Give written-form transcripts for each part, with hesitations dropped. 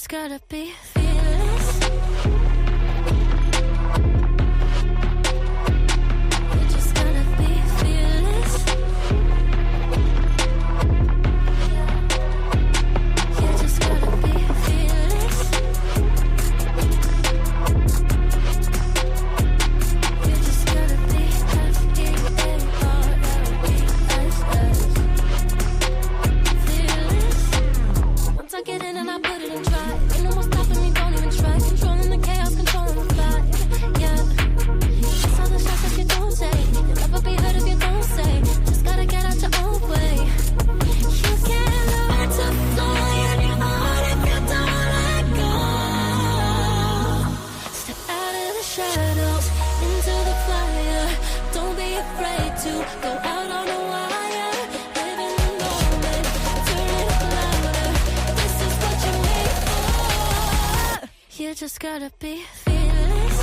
just gotta be fearless. You just gotta be fearless. You just gotta be fearless. You just gotta be fearless. Once I get in and I put it in try, ain't no more stopping me, don't even try. Controlling the chaos, controlling the vibe, yeah. That's all the shots that you don't say. You'll never be heard if you don't say. Just gotta get out your own way. You can't learn to fly on your own if you don't let go. Step out of the shadows, into the fire. Don't be afraid to go out on a wire. Live in the moment, turn it up louder. This is what you're made for. You just gotta be fearless.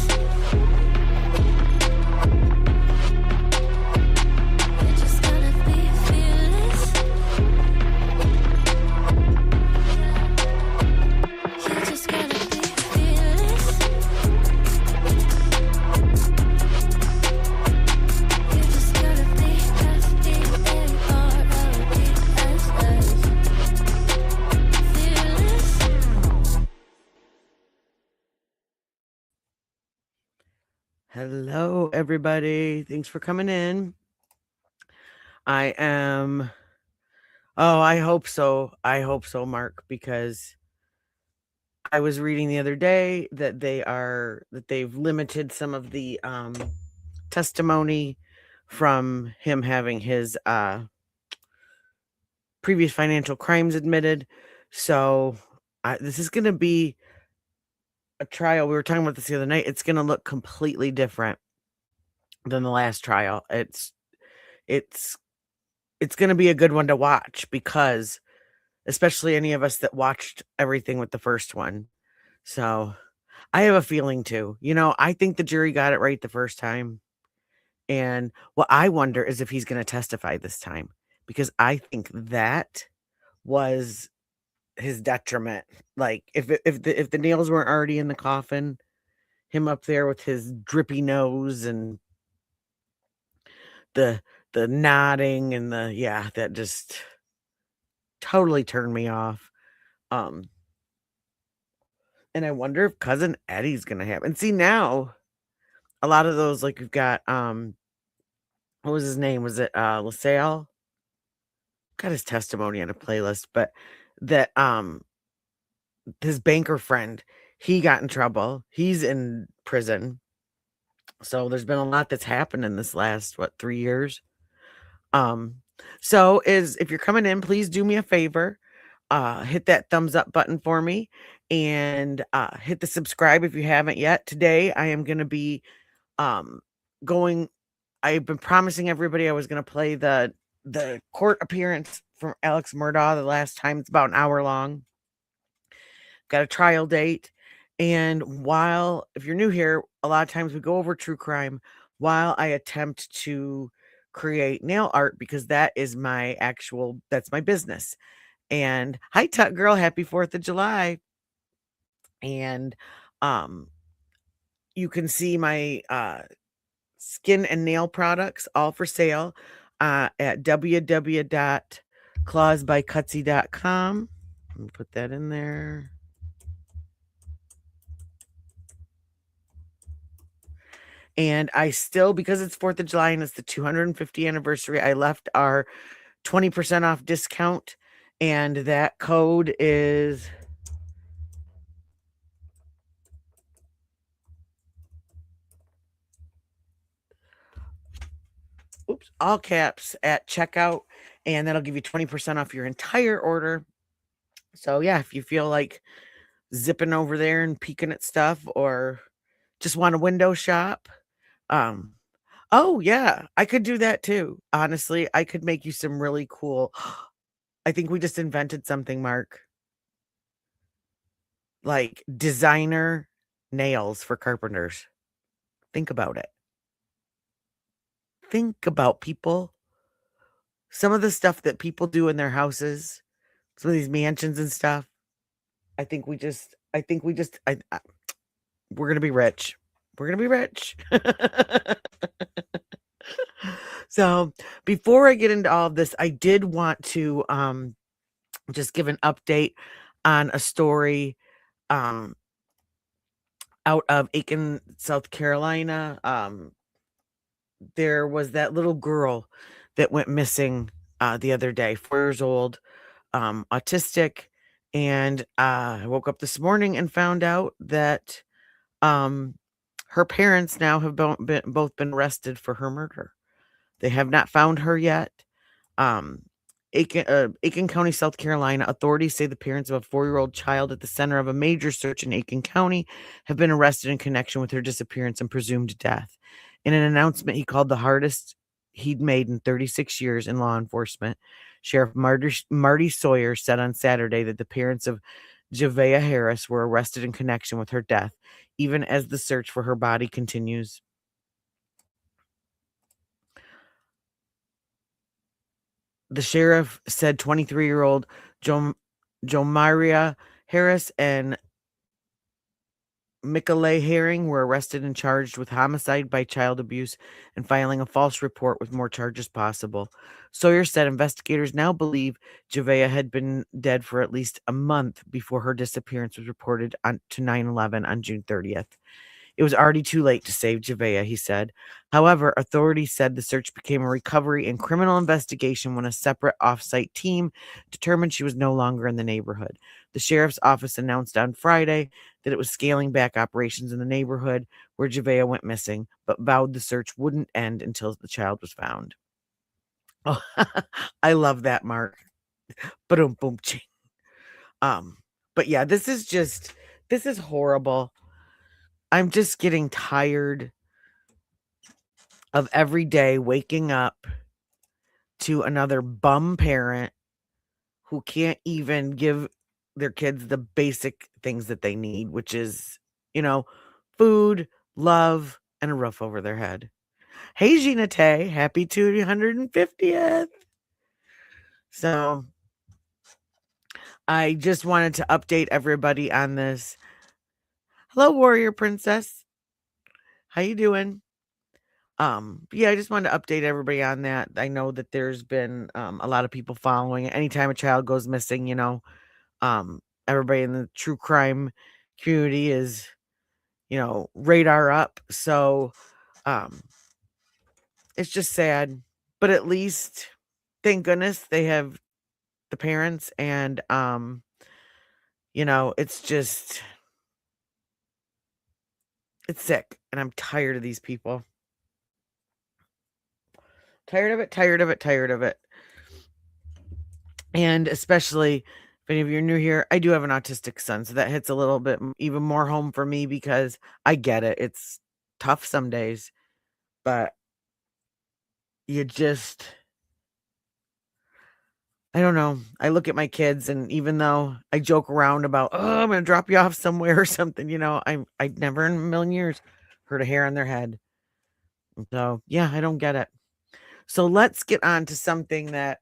You just gotta be fearless. You just gotta be fearless. You just gotta be fearless. Hello, everybody. Thanks for coming in. I am. Oh, I hope so. I hope so, Mark, because I was reading the other day that they've limited some of the testimony from him having his previous financial crimes admitted. So this is going to be a trial. We were talking about this the other night. It's going to look completely different than the last trial. It's going to be a good one to watch, because especially any of us that watched everything with the first one. So I have a feeling too. I think the jury got it right the first time. And what I wonder is if he's going to testify this time, because I think that was his detriment. Like if the nails weren't already in the coffin, him up there with his drippy nose and the nodding and that just totally turned me off. And I wonder if cousin Eddie's gonna have. And see, now a lot of those, like, we've got what was his name? Was it LaSalle? Got his testimony on a playlist, but that his banker friend, he got in trouble. He's in prison. So there's been a lot that's happened in this last 3 years. So if you're coming in, please do me a favor. Hit that thumbs up button for me, and hit the subscribe if you haven't yet. Today I am going to be going. I've been promising everybody I was going to play the court appearance from Alex Murdaugh the last time. It's about an hour long. Got a trial date. And if you're new here, a lot of times we go over true crime while I attempt to create nail art, because that's my business. And hi, Tut Girl, happy 4th of July. And you can see my skin and nail products all for sale at www.clawsbycutsy.com. Let me put that in there. And I still, because it's 4th of July and it's the 250th anniversary, I left our 20% off discount. And that code is all caps at checkout. And that'll give you 20% off your entire order. So yeah, if you feel like zipping over there and peeking at stuff, or just want a window shop, oh yeah, I could do that too. Honestly, I could make you some really cool. I think we just invented something, Mark. Like designer nails for carpenters. Think about it. Think about people. Some of the stuff that people do in their houses, some of these mansions and stuff. we're gonna be rich. We're gonna be rich. So before I get into all of this, I did want to just give an update on a story um out of Aiken, South Carolina. There was that little girl that went missing the other day, 4 years old, autistic, and I woke up this morning and found out that um, her parents now have both been arrested for her murder. They have not found her yet. Um, Aiken County, South Carolina, authorities say the parents of a 4-year-old child at the center of a major search in Aiken County have been arrested in connection with her disappearance and presumed death. In an announcement he called the hardest he'd made in 36 years in law enforcement, Sheriff Marty Sawyer said on Saturday that the parents of Javea Harris were arrested in connection with her death, even as the search for her body continues. The sheriff said 23-year-old Jomaria Harris and Michaela Herring were arrested and charged with homicide by child abuse and filing a false report with more charges possible. Sawyer said investigators now believe Javea had been dead for at least a month before her disappearance was reported to 9/11 on June 30th. It was already too late to save Javea, he said. However, authorities said the search became a recovery and criminal investigation when a separate off-site team determined she was no longer in the neighborhood. The sheriff's office announced on Friday that it was scaling back operations in the neighborhood where Javea went missing, but vowed the search wouldn't end until the child was found. Oh, I love that, Mark. Boom, boom, ching. But yeah, this is horrible. I'm just getting tired of every day waking up to another bum parent who can't even give their kids the basic things that they need, which is, food, love, and a roof over their head. Hey, Gina Tay, happy 250th. So I just wanted to update everybody on this. Hello, Warrior Princess. How you doing? Yeah, I just wanted to update everybody on that. I know that there's been a lot of people following it. Anytime a child goes missing, everybody in the true crime community is, radar up. So it's just sad. But at least, thank goodness, they have the parents, and it's sick, and I'm tired of these people. Tired of it, tired of it, tired of it. And especially if any of you are new here, I do have an autistic son, so that hits a little bit even more home for me because I get it. It's tough some days, but you just, I don't know. I look at my kids, and even though I joke around about, oh, I'm going to drop you off somewhere or something, I'd never in a million years heard a hair on their head. So, yeah, I don't get it. So let's get on to something that,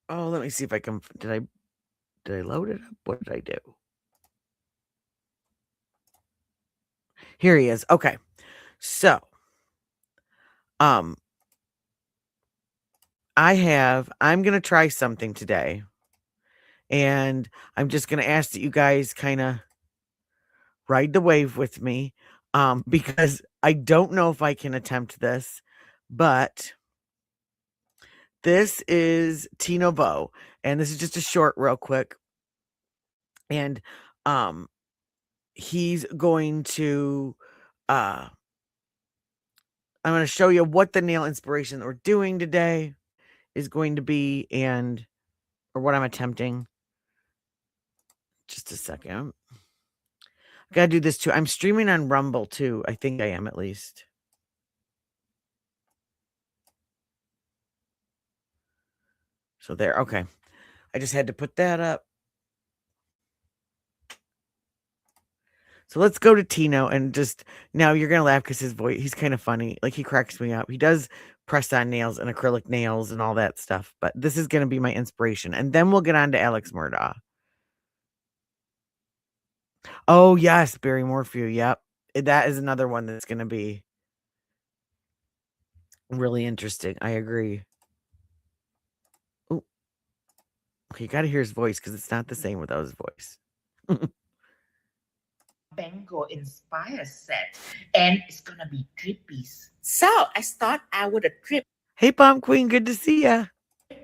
oh, let me see if I can, did I load it up? What did I do? Here he is. Okay. So, I'm going to try something today. And I'm just going to ask that you guys kind of ride the wave with me, because I don't know if I can attempt this, but this is Tino Vo, and this is just a short real quick. And he's going to I'm going to show you what the nail inspiration that we're doing today is going to be, or what I'm attempting. Just a second. I gotta do this too. I'm streaming on Rumble too. I think I am, at least. So there. Okay. I just had to put that up. So let's go to Tino, and just now you're gonna laugh because his voice, he's kind of funny. Like, he cracks me up. He does press on nails and acrylic nails and all that stuff. But this is going to be my inspiration. And then we'll get on to Alex Murdaugh. Oh, yes, Barry Morphew. Yep. That is another one that's going to be really interesting. I agree. Ooh, okay, you got to hear his voice because it's not the same without his voice. Bango inspired set, and it's gonna be drippies. So I start out with a drip Hey, Palm Queen, good to see ya.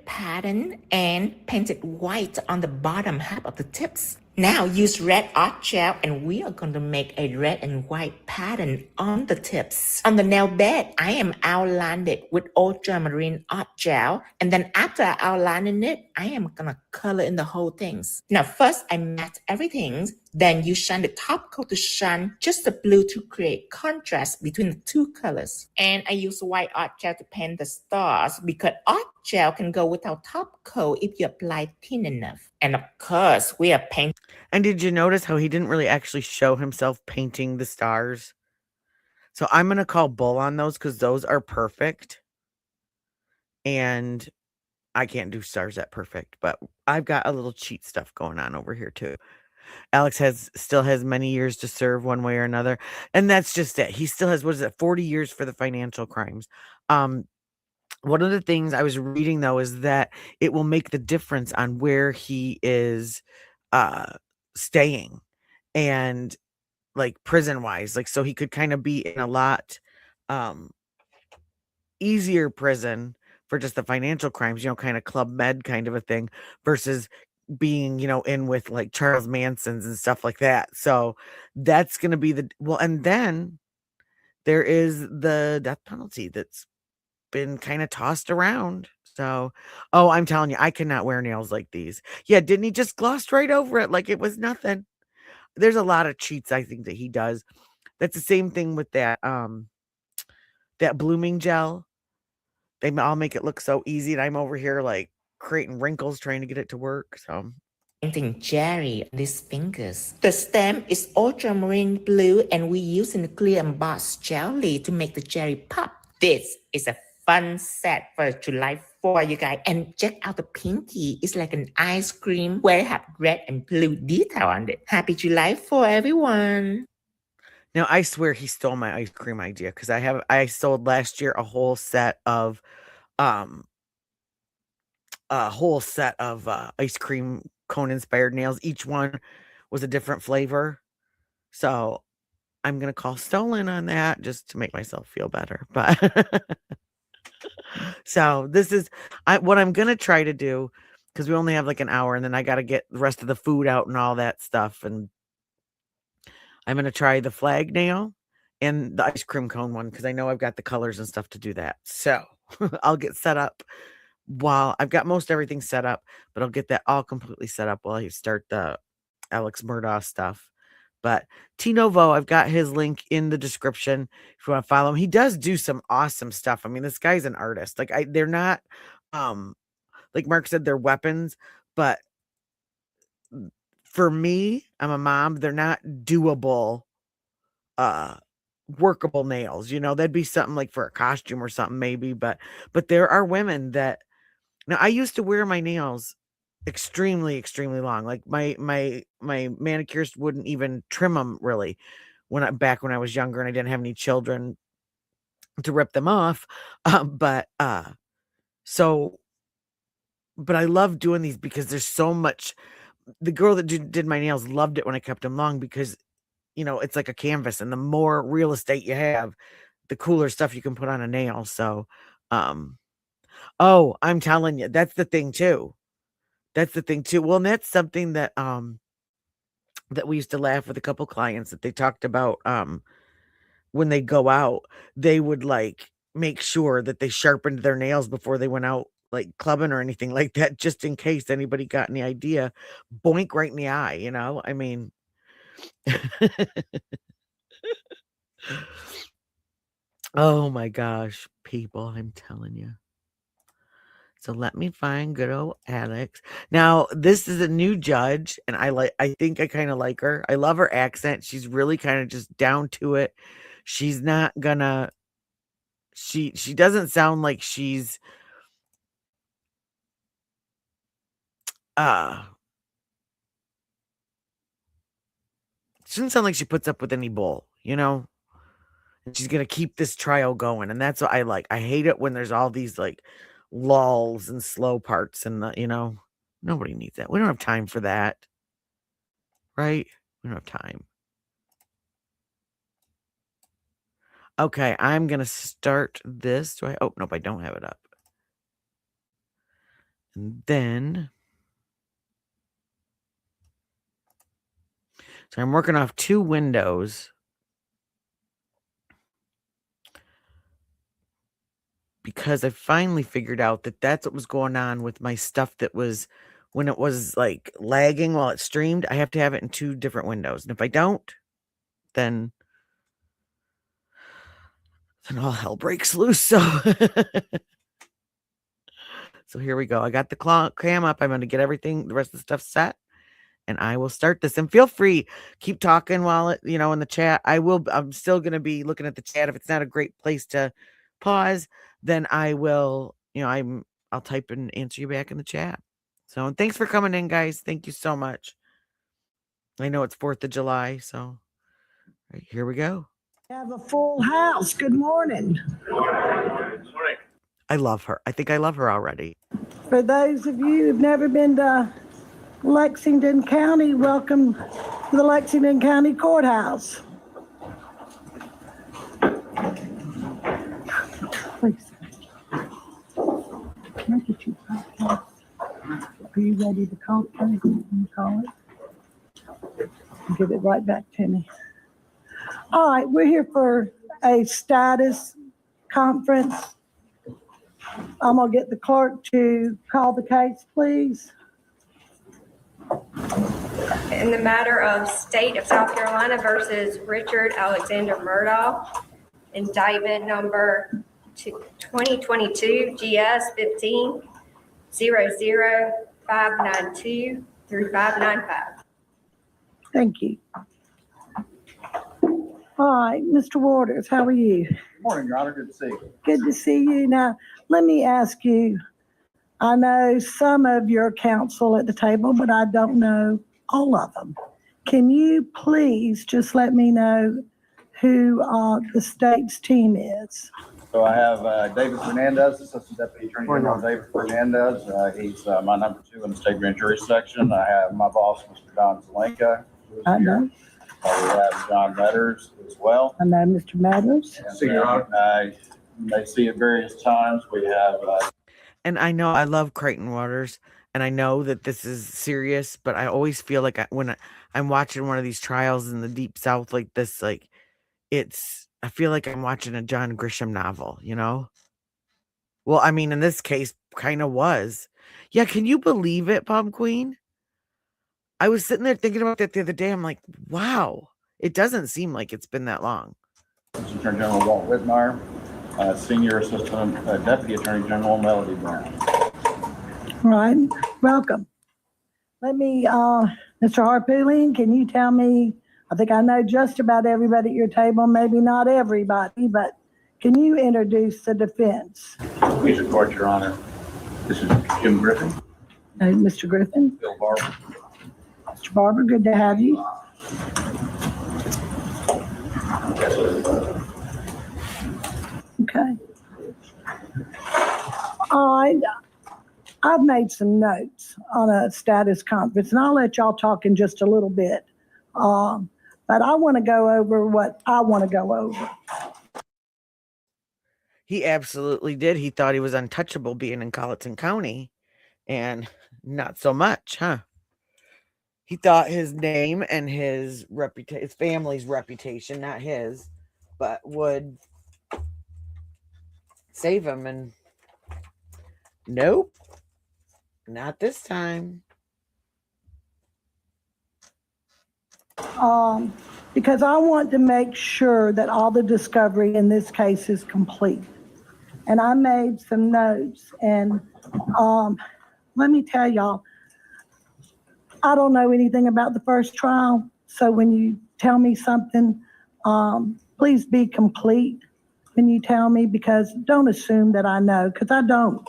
pattern and painted white on the bottom half of the tips. Now use red art gel and we are going to make a red and white pattern on the tips. On the nail bed, I am outlined it with ultramarine art gel, and then after outlining it, I am going to color in the whole things. Now first I matte everything, then you shine the top coat to shine just the blue to create contrast between the two colors. And I use white art gel to paint the stars because art gel can go without top coat if you apply thin enough. And of course, we are painting. And did you notice how he didn't really actually show himself painting the stars? So I'm going to call bull on those because those are perfect. And I can't do stars that perfect, but I've got a little cheat stuff going on over here too. Alex still has many years to serve one way or another. And that's just it. He still has, what is it, 40 years for the financial crimes. One of the things I was reading though is that it will make the difference on where he is staying and like prison wise, like so he could kind of be in a lot easier prison for just the financial crimes, kind of Club Med kind of a thing versus being, in with like Charles Manson's and stuff like that. So that's going to be and then there is the death penalty that's been kind of tossed around. So, I'm telling you, I cannot wear nails like these. Yeah, didn't he just glossed right over it like it was nothing? There's a lot of cheats I think that he does. That's the same thing with that that blooming gel. They all make it look so easy, and I'm over here like creating wrinkles trying to get it to work. So painting Jerry on these fingers. The stem is ultramarine blue and we using the clear embossed jelly to make the Jerry pop. This is a fun set for July 4th, you guys. And check out the pinky. It's like an ice cream where it have red and blue detail on it. Happy July 4th, everyone. Now I swear he stole my ice cream idea because I sold last year a whole set of ice cream cone inspired nails. Each one was a different flavor. So I'm gonna call stolen on that just to make myself feel better. But so this is what I'm gonna try to do because we only have like an hour and then I gotta get the rest of the food out and all that stuff. And I'm gonna try the flag nail and the ice cream cone one because I know I've got the colors and stuff to do that. So I'll get set up while I've got most everything set up, but I'll get that all completely set up while I start the Alex Murdaugh stuff. But Tino Vo, I've got his link in the description if you want to follow him. He does do some awesome stuff. I mean, this guy's an artist. Like they're not like Mark said, they're weapons, but for me, I'm a mom, they're not doable workable nails. That'd be something like for a costume or something maybe, but there are women that now I used to wear my nails extremely, extremely long. Like my manicurist wouldn't even trim them really back when I was younger and I didn't have any children to rip them off. But I love doing these because there's so much. The girl that did my nails loved it when I kept them long because it's like a canvas, and the more real estate you have, the cooler stuff you can put on a nail. So, I'm telling you, that's the thing too. Well, and that's something that that we used to laugh with a couple clients that they talked about when they go out, they would like make sure that they sharpened their nails before they went out like clubbing or anything like that, just in case anybody got any idea. Boink right in the eye, I mean. Oh my gosh, people, I'm telling you. So let me find good old Alex. Now, this is a new judge, and I think I kind of like her. I love her accent. She's really kind of just down to it. She's not gonna She doesn't sound like she's she doesn't sound like she puts up with any bull, you know? And she's gonna keep this trial going. And that's what I like. I hate it when there's all these like lulls and slow parts and nobody needs that. We don't have time for that. Right? We don't have time. Okay, I'm gonna start this. Do I? Oh, nope, I don't have it up. And then, so I'm working off 2 windows because I finally figured out that that's what was going on with my stuff that was when it was like lagging while it streamed. I have to have it in 2 different windows. And if I don't, then all hell breaks loose. So so here we go. I got the cam up. I'm going to get everything, the rest of the stuff set, and I will start this. And feel free, keep talking while it, in the chat. I'm still going to be looking at the chat. If it's not a great place to pause, then I will, I'll type and answer you back in the chat. So, and thanks for coming in, guys. Thank you so much. I know it's 4th of July, so right, here we go. Have a full house. Good morning. I love her. I think I love her already. For those of you who've never been to Lexington County, welcome to the Lexington County Courthouse. Please. Look at you. Are you ready to call it? Can you call it? Give it right back to me. All right, we're here for a status conference. I'm going to get the clerk to call the case, please. In the matter of State of South Carolina versus Richard Alexander Murdaugh, indictment number 2022 GS 15-00592 through 595. Thank you. All right, Mr. Waters, how are you? Morning, Your Honor. Good to see you. Good to see you. Now, let me ask you, I know some of your counsel at the table, but I don't know all of them. Can you please just let me know who the state's team is? So I have David Fernandez, Assistant Deputy Attorney General David Fernandez. He's my number 2 in the state grand jury section. I have my boss, Mr. Don Zelenka. I know. We have John Metters as well. I know Mr. Matters. See, Your Honor. They see at various times. We have. And I know I love Creighton Waters, and I know that this is serious, but I always feel like when I'm watching one of these trials in the Deep South like this, like I feel like I'm watching a John Grisham novel, Well, I mean, in this case, kind of was. Yeah, can you believe it, Palm Queen? I was sitting there thinking about that the other day. I'm like, wow, it doesn't seem like it's been that long. Attorney General Walt Whitmire, Senior Assistant Deputy Attorney General Melody Brown. All right, welcome. Let me, Mr. Harpooling, can you tell me, I think I know just about everybody at your table, maybe not everybody, but can you introduce the defense? Please report, Your Honor. This is Jim Griffin. Mr. Griffin. Bill Barber. Mr. Barber, good to have you. Okay. I've made some notes on a status conference, and I'll let y'all talk in just a little bit. But I want to go over what I want to go over. He absolutely did. He thought he was untouchable being in Colleton County, and not so much, huh? He thought his name and his family's reputation, not his, but would save him. And nope, not this time. Because I want to make sure that all the discovery in this case is complete. And I made some notes, and let me tell y'all, I don't know anything about the first trial, so when you tell me something, please be complete. when you tell me, because don't assume that I know, because I don't.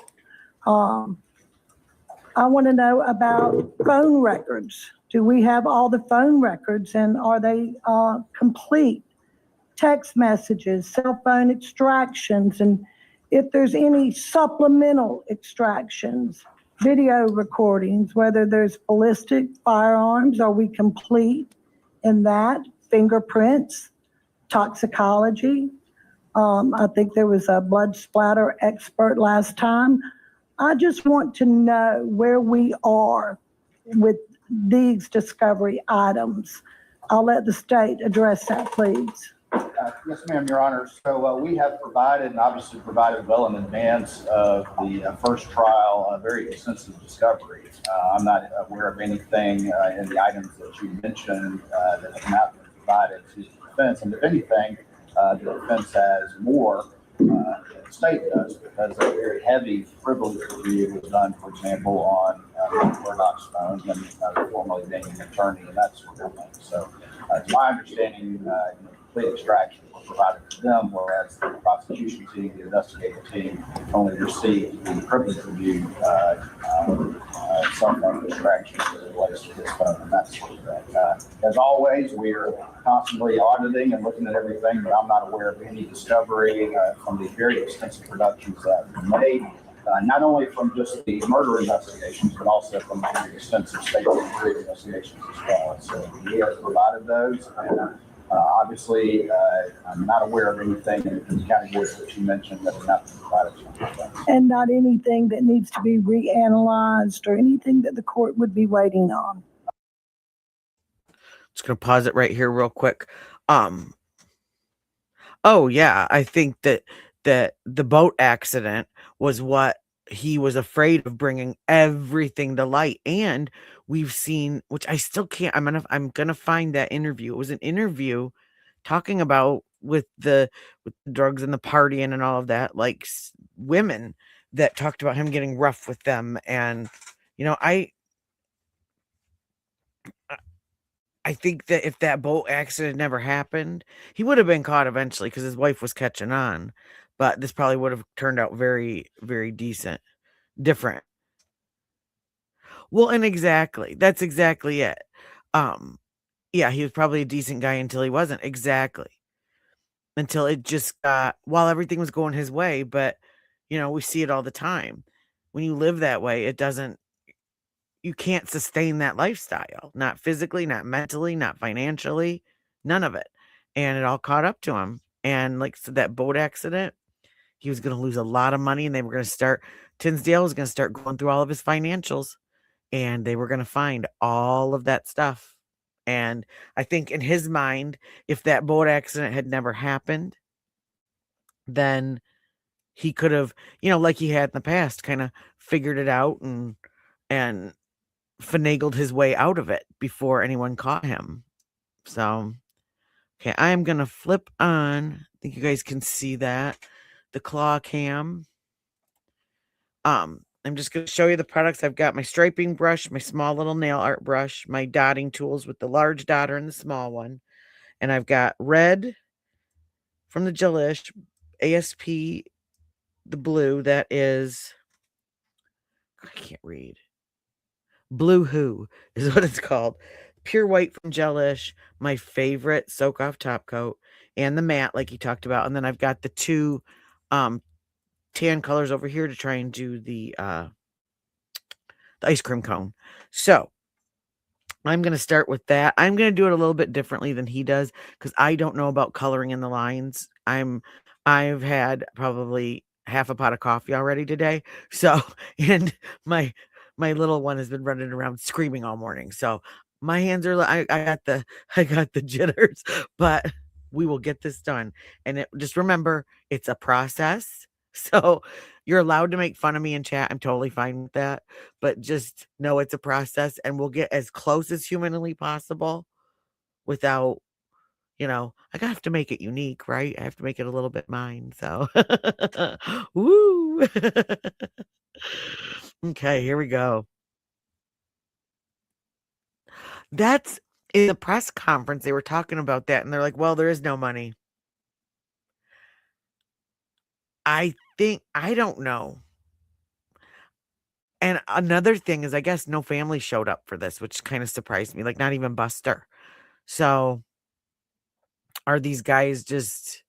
I want to know about phone records. Do we have all the phone records, and are they complete? Text messages, cell phone extractions, and if there's any supplemental extractions, video recordings, whether there's ballistic firearms, are we complete in that? Fingerprints, toxicology. I think there was a blood splatter expert last time. I just want to know where we are with these discovery items. I'll let the state address that, please. Yes, ma'am, Your Honor. So we have provided, and obviously provided well in advance of the first trial, a very extensive discovery. I'm not aware of anything in the items that you mentioned that have not been provided to the defense. And if anything, the defense has more than the state does, because a very heavy privilege review was done, for example, on Murdaugh's phone, and formerly being an attorney and that sort of thing. So to my understanding, complete extraction was provided to them, whereas the prosecution team, the investigative team, only received the privilege review some kind of extraction as it relates to his phone and that sort of thing. As always, we are constantly auditing and looking at everything, but I'm not aware of any discovery from the very extensive productions that were made. Not only from just the murder investigations, but also from the very extensive state security investigations as well. So we have provided those, and obviously, I'm not aware of anything in the categories that you mentioned that have not been provided to us. And not anything that needs to be reanalyzed or anything that the court would be waiting on. Just gonna pause it right here real quick. Oh yeah, I think that the boat accident was what he was afraid of, bringing everything to light. And we've seen, which I still can't, I'm gonna find that interview. It was an interview talking about with the drugs and the partying and all of that, like women that talked about him getting rough with them. And I think that if that boat accident never happened, he would have been caught eventually because his wife was catching on. But this probably would have turned out very, very different. Well, and that's exactly it. Yeah, he was probably a decent guy until he wasn't. Exactly. Until it just got, while everything was going his way. But, we see it all the time. When you live that way, you can't sustain that lifestyle, not physically, not mentally, not financially, none of it. And it all caught up to him. And like so that boat accident, he was going to lose a lot of money, and they were going to start, Tinsdale was going to start going through all of his financials, and they were going to find all of that stuff. And I think in his mind, if that boat accident had never happened, then he could have, like he had in the past, kind of figured it out and finagled his way out of it before anyone caught him. So, okay, I am going to flip on. I think you guys can see that. The claw cam. I'm just going to show you the products. I've got my striping brush, my small little nail art brush, my dotting tools with the large dotter and the small one. And I've got red from the Gelish, ASP, the blue, that is, I can't read. Blue Who is what it's called. Pure white from Gelish, my favorite soak off top coat, and the matte like you talked about. And then I've got the two tan colors over here to try and do the ice cream cone. So I'm going to start with that. I'm going to do it a little bit differently than he does because I don't know about coloring in the lines. I've had probably half a pot of coffee already today. So, and my little one has been running around screaming all morning. So my hands are, I got the jitters, but we will get this done. And just remember, it's a process. So you're allowed to make fun of me in chat. I'm totally fine with that. But just know it's a process, and we'll get as close as humanly possible without, I have to make it unique, right? I have to make it a little bit mine. So, woo. Okay, here we go. That's in the press conference. They were talking about that, and they're like, well, there is no money. I think, I don't know. And another thing is, I guess no family showed up for this, which kind of surprised me. Like, not even Buster. So, are these guys just?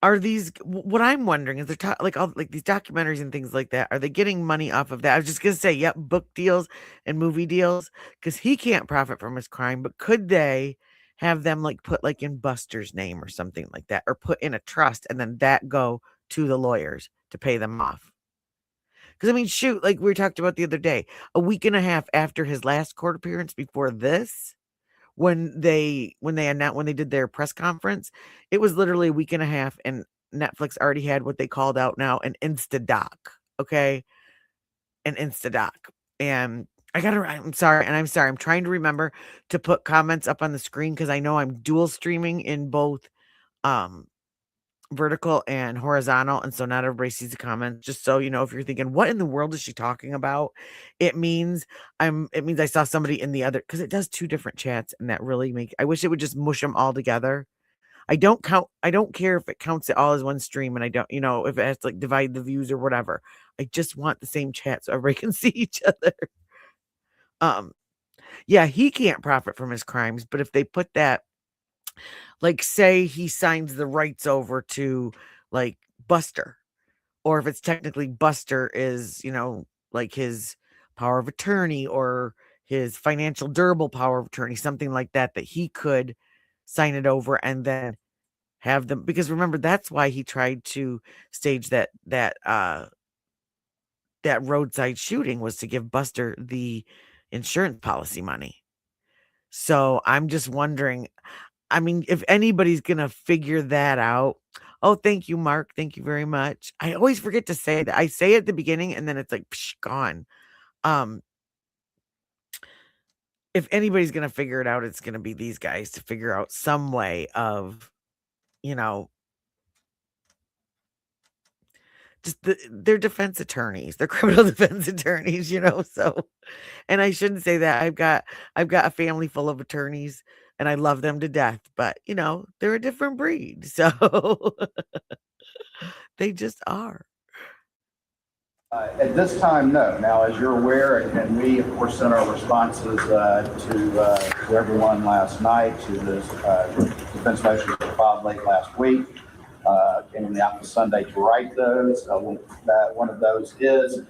Are these? What I'm wondering is, they're like all like these documentaries and things like that. Are they getting money off of that? I was just gonna say, yep, book deals and movie deals, because he can't profit from his crime. But could they have them like put like in Buster's name or something like that, or put in a trust and then that go to the lawyers to pay them off? Because I mean, shoot, like we talked about the other day, a week and a half after his last court appearance before this, when they did their press conference, it was literally a week and a half, and Netflix already had what they called out now an Insta doc. Okay, an Insta doc, and I'm sorry, I'm trying to remember to put comments up on the screen because I know I'm dual streaming in both um vertical and horizontal, and so not everybody sees the comments. Just so you know, if you're thinking what in the world is she talking about, it means I saw somebody in the other, because it does two different chats, and that really I wish it would just mush them all together. I don't care if it counts it all as one stream, and I don't, if it has to like divide the views or whatever. I just want the same chat so everybody can see each other. Yeah, he can't profit from his crimes, but if they put that, like, say he signs the rights over to like Buster, or if it's technically Buster is, like his power of attorney or his financial durable power of attorney, something like that, that he could sign it over and then have them, because remember, that's why he tried to stage that roadside shooting, was to give Buster the insurance policy money. So I'm just wondering, I mean, if anybody's going to figure that out. Oh, thank you, Mark. Thank you very much. I always forget to say that. I say it at the beginning and then it's like, psh, gone. If anybody's going to figure it out, it's going to be these guys to figure out some way of, just they're defense attorneys. They're criminal defense attorneys, so, and I shouldn't say that. I've got a family full of attorneys and I love them to death, but they're a different breed. So they just are. At this time, no. Now, as you're aware, and we, of course, sent our responses to everyone last night to this defense motions that were filed late last week. Came in the office Sunday to write those. One of those is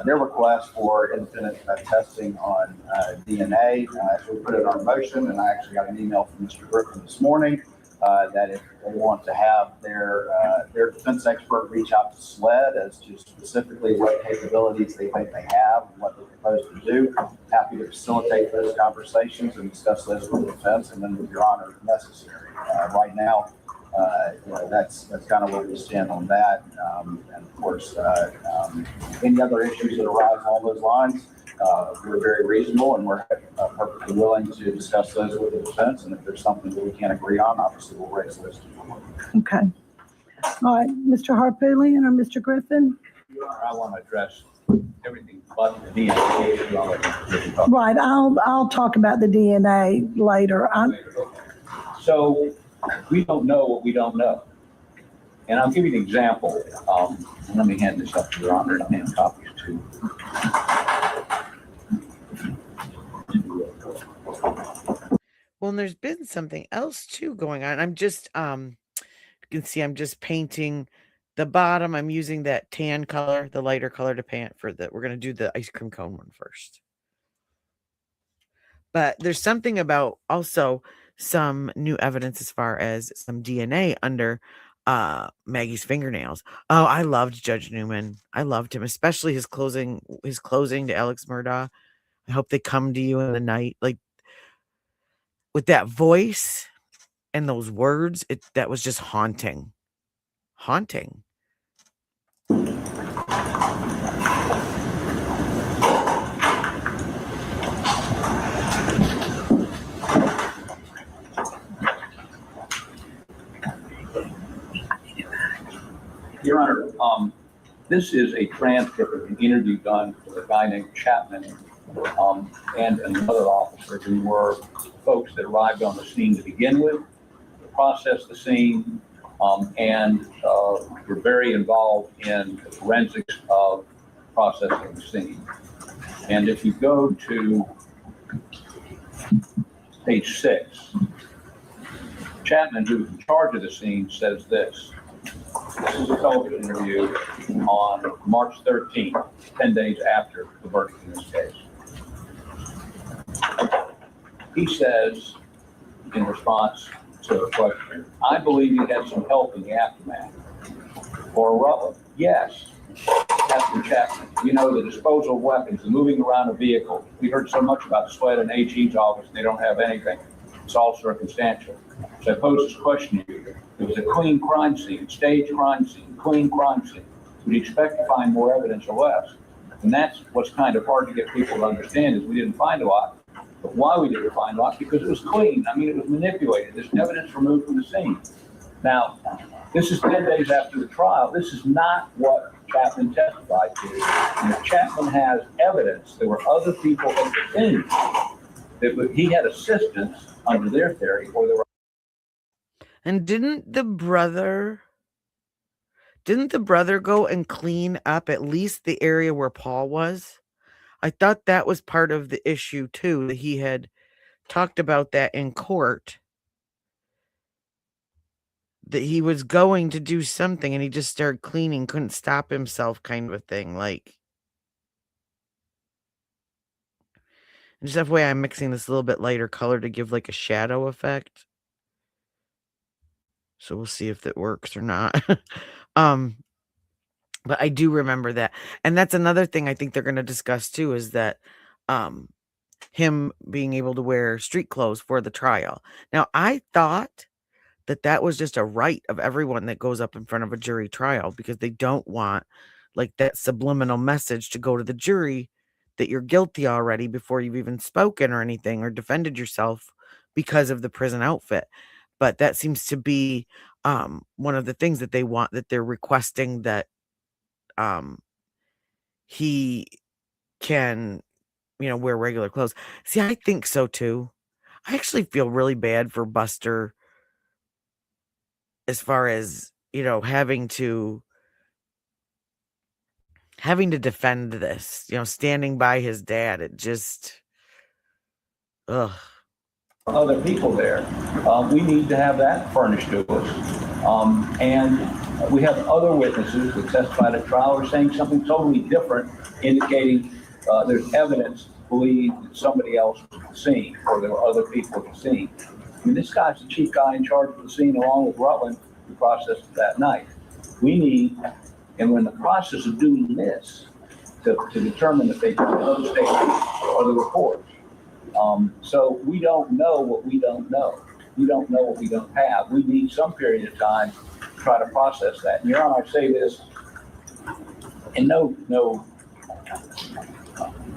their request for independent testing on DNA. So we put it in our motion, and I actually got an email from Mr. Griffin this morning that if they want to have their defense expert reach out to SLED as to specifically what capabilities they think they have and what they're proposed to do, happy to facilitate those conversations and discuss those with the defense and then with your honor if necessary. Right now, that's kind of where we stand on that. And of course, any other issues that arise along those lines, we're very reasonable and we're perfectly willing to discuss those with the defense. And if there's something that we can't agree on, obviously we'll raise those to you. Okay. All right, Mr. Harpootlian or Mr. Griffin? I want to address everything but the DNA issue. Right, I'll talk about the DNA later. So we don't know what we don't know. And I'll give you an example. Let me hand this up to your honor and I'll hand copies to. Well, and there's been something else too going on. I'm just, you can see I'm just painting the bottom. I'm using that tan color, the lighter color to paint for we're going to do the ice cream cone one first. But there's something about also some new evidence as far as some DNA under Maggie's fingernails. Oh, I loved Judge Newman. I loved him, especially his closing to Alex Murdaugh. I hope they come to you in the night, like with that voice and those words. That was just haunting. Your Honor, this is a transcript of an interview done with a guy named Chapman and another officer who were folks that arrived on the scene to begin with, processed the scene, and were very involved in the forensics of processing the scene. And if you go to page 6, Chapman, who's in charge of the scene, says this. This is a television interview on March 13th, 10 days after the verdict in this case. He says, in response to a question, I believe you had some help in the aftermath. Or Rutland, yes. Captain Chapman, you know, the disposal of weapons, the moving around a vehicle. We heard so much about Sweat and AG's office, they don't have anything. It's all circumstantial. So I pose this question to you. It was a clean crime scene, staged crime scene, clean crime scene. Would you expect to find more evidence or less? And that's what's kind of hard to get people to understand is we didn't find a lot. But why we didn't find a lot? Because it was clean. I mean, it was manipulated. There's evidence removed from the scene. Now, this is 10 days after the trial. This is not what Chapman testified to. And if Chapman has evidence, there were other people at the scene that he had assistance under their theory, or there were. And didn't the brother go and clean up at least the area where Paul was? I thought that was part of the issue too, that he had talked about that in court, that he was going to do something and he just started cleaning, couldn't stop himself, kind of a thing. Like, just that way I'm mixing this a little bit lighter color to give like a shadow effect. So we'll see if that works or not. But I do remember that. And that's another thing I think they're going to discuss too, is that him being able to wear street clothes for the trial. Now, I thought that was just a right of everyone that goes up in front of a jury trial, because they don't want like that subliminal message to go to the jury that you're guilty already before you've even spoken or anything or defended yourself because of the prison outfit. But that seems to be one of the things that they want, that they're requesting, that he can, wear regular clothes. See, I think so too. I actually feel really bad for Buster as far as, having to defend this, standing by his dad. It just, ugh. Other people there. We need to have that furnished to us. And we have other witnesses that testified at trial are saying something totally different, indicating there's evidence to believe that somebody else was at the scene, or there were other people at the scene. I mean, this guy's the chief guy in charge of the scene, along with Rutland, who processed it that night. We need, and we're in the process of doing this to determine if they took other statements or the reports. So we don't know what we don't know. We don't know what we don't have. We need some period of time to try to process that. And Your Honor, I say this, and no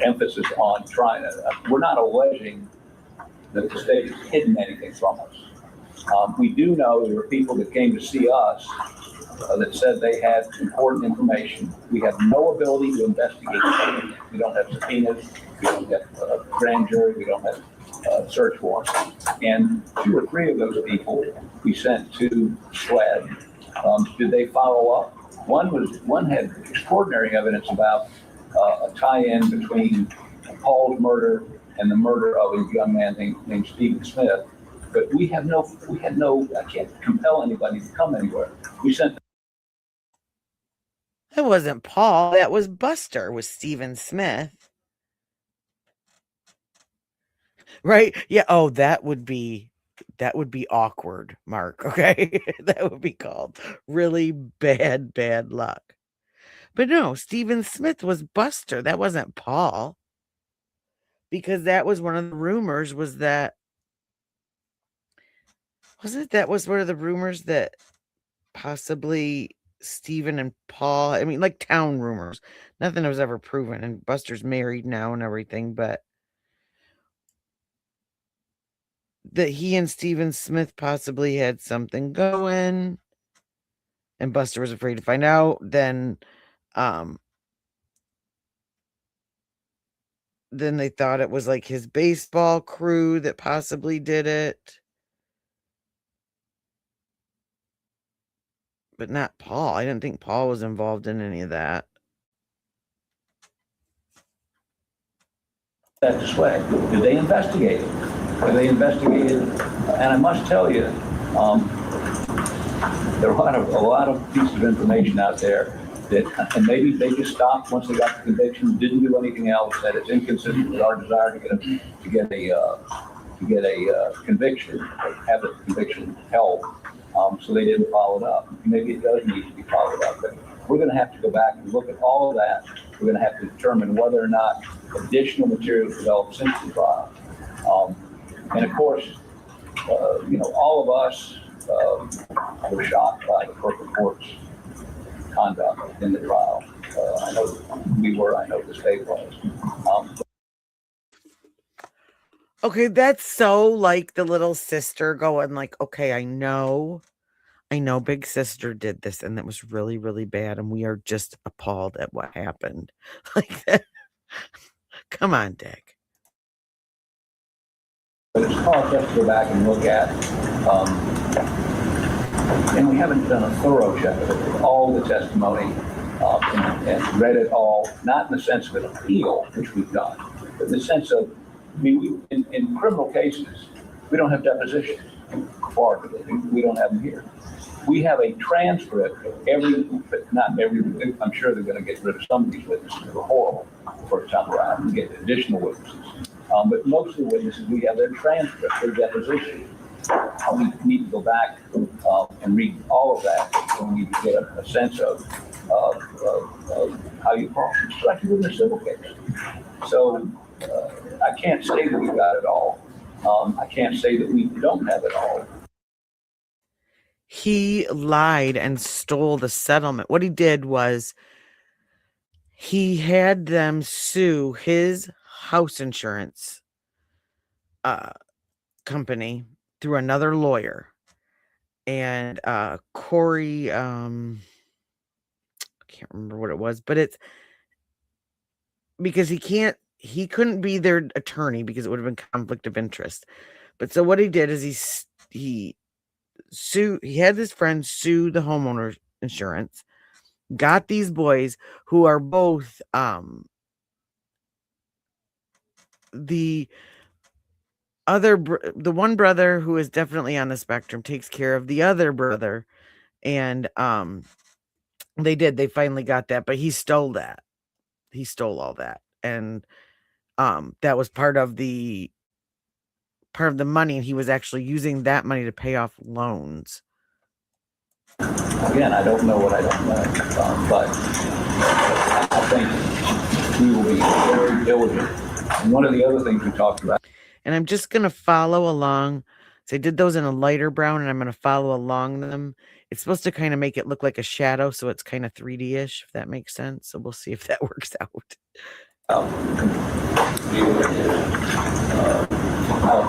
emphasis on trying to, we're not alleging that the state has hidden anything from us. We do know there were people that came to see us that said they had important information. We have no ability to investigate anything. We don't have subpoenas. We don't have a grand jury. We don't have search warrants. And 2 or 3 of those people we sent to SLED. Did they follow up? One had extraordinary evidence about a tie-in between Paul's murder and the murder of a young man named Stephen Smith. But we had no, I can't compel anybody to come anywhere. We sent. That wasn't Paul. That was Buster with Stephen Smith. Right? Yeah. Oh, that would be awkward, Mark. Okay. That would be called really bad luck. But no, Stephen Smith was Buster. That wasn't Paul. Because that was one of the rumors, was that, wasn't it, that was one of the rumors that possibly Stephen and Paul, I mean, like town rumors. Nothing was ever proven. And Buster's married now and everything, but that he and Stephen Smith possibly had something going, and Buster was afraid to find out. Then they thought it was like his baseball crew that possibly did it. but not Paul. I didn't think Paul was involved in any of that. That this way. Did they investigate it? Have they investigated? And I must tell you, there are a lot of pieces of information out there that, and maybe they just stopped once they got the conviction, didn't do anything else, that it's inconsistent with our desire to get a conviction, have the conviction held. So they didn't follow it up. Maybe it does need to be followed up, but we're going to have to go back and look at all of that. We're going to have to determine whether or not additional material developed since the trial. And of course, all of us were shocked by the court report's conduct in the trial. I know we were, I know the state was. Okay, that's so like the little sister going like, okay, I know big sister did this and that was really, really bad. And we are just appalled at what happened. Like that. Come on, Dick. But it's caused us to go back and look at, and we haven't done a thorough check of all the testimony and read it all, not in the sense of an appeal, which we've done, but in the sense of, in criminal cases, we don't have depositions. We don't have them here. We have a transcript of but not every, I'm sure they're going to get rid of some of these witnesses that are horrible for time around and get additional witnesses. But most of the witnesses, we have their transcript, their deposition. We need to go back and read all of that. We need to get a sense of how you process, especially in a civil case. So I can't say that we've got it all. I can't say that we don't have it all. He lied and stole the settlement. What he did was he had them sue his house insurance company through another lawyer. And Corey, I can't remember what it was, but it's because he couldn't be their attorney because it would have been conflict of interest. But so what he did is he had his friend sue the homeowner insurance, got these boys who are both the one brother who is definitely on the spectrum takes care of the other brother, and they finally got that, but he stole all that, and that was part of the money, and he was actually using that money to pay off loans. Again, I don't know what I don't know, but I think we will be very diligent. And one of the other things we talked about. And I'm just going to follow along. So I did those in a lighter brown, and I'm going to follow along them. It's supposed to kind of make it look like a shadow, so it's kind of 3D-ish, if that makes sense. So we'll see if that works out.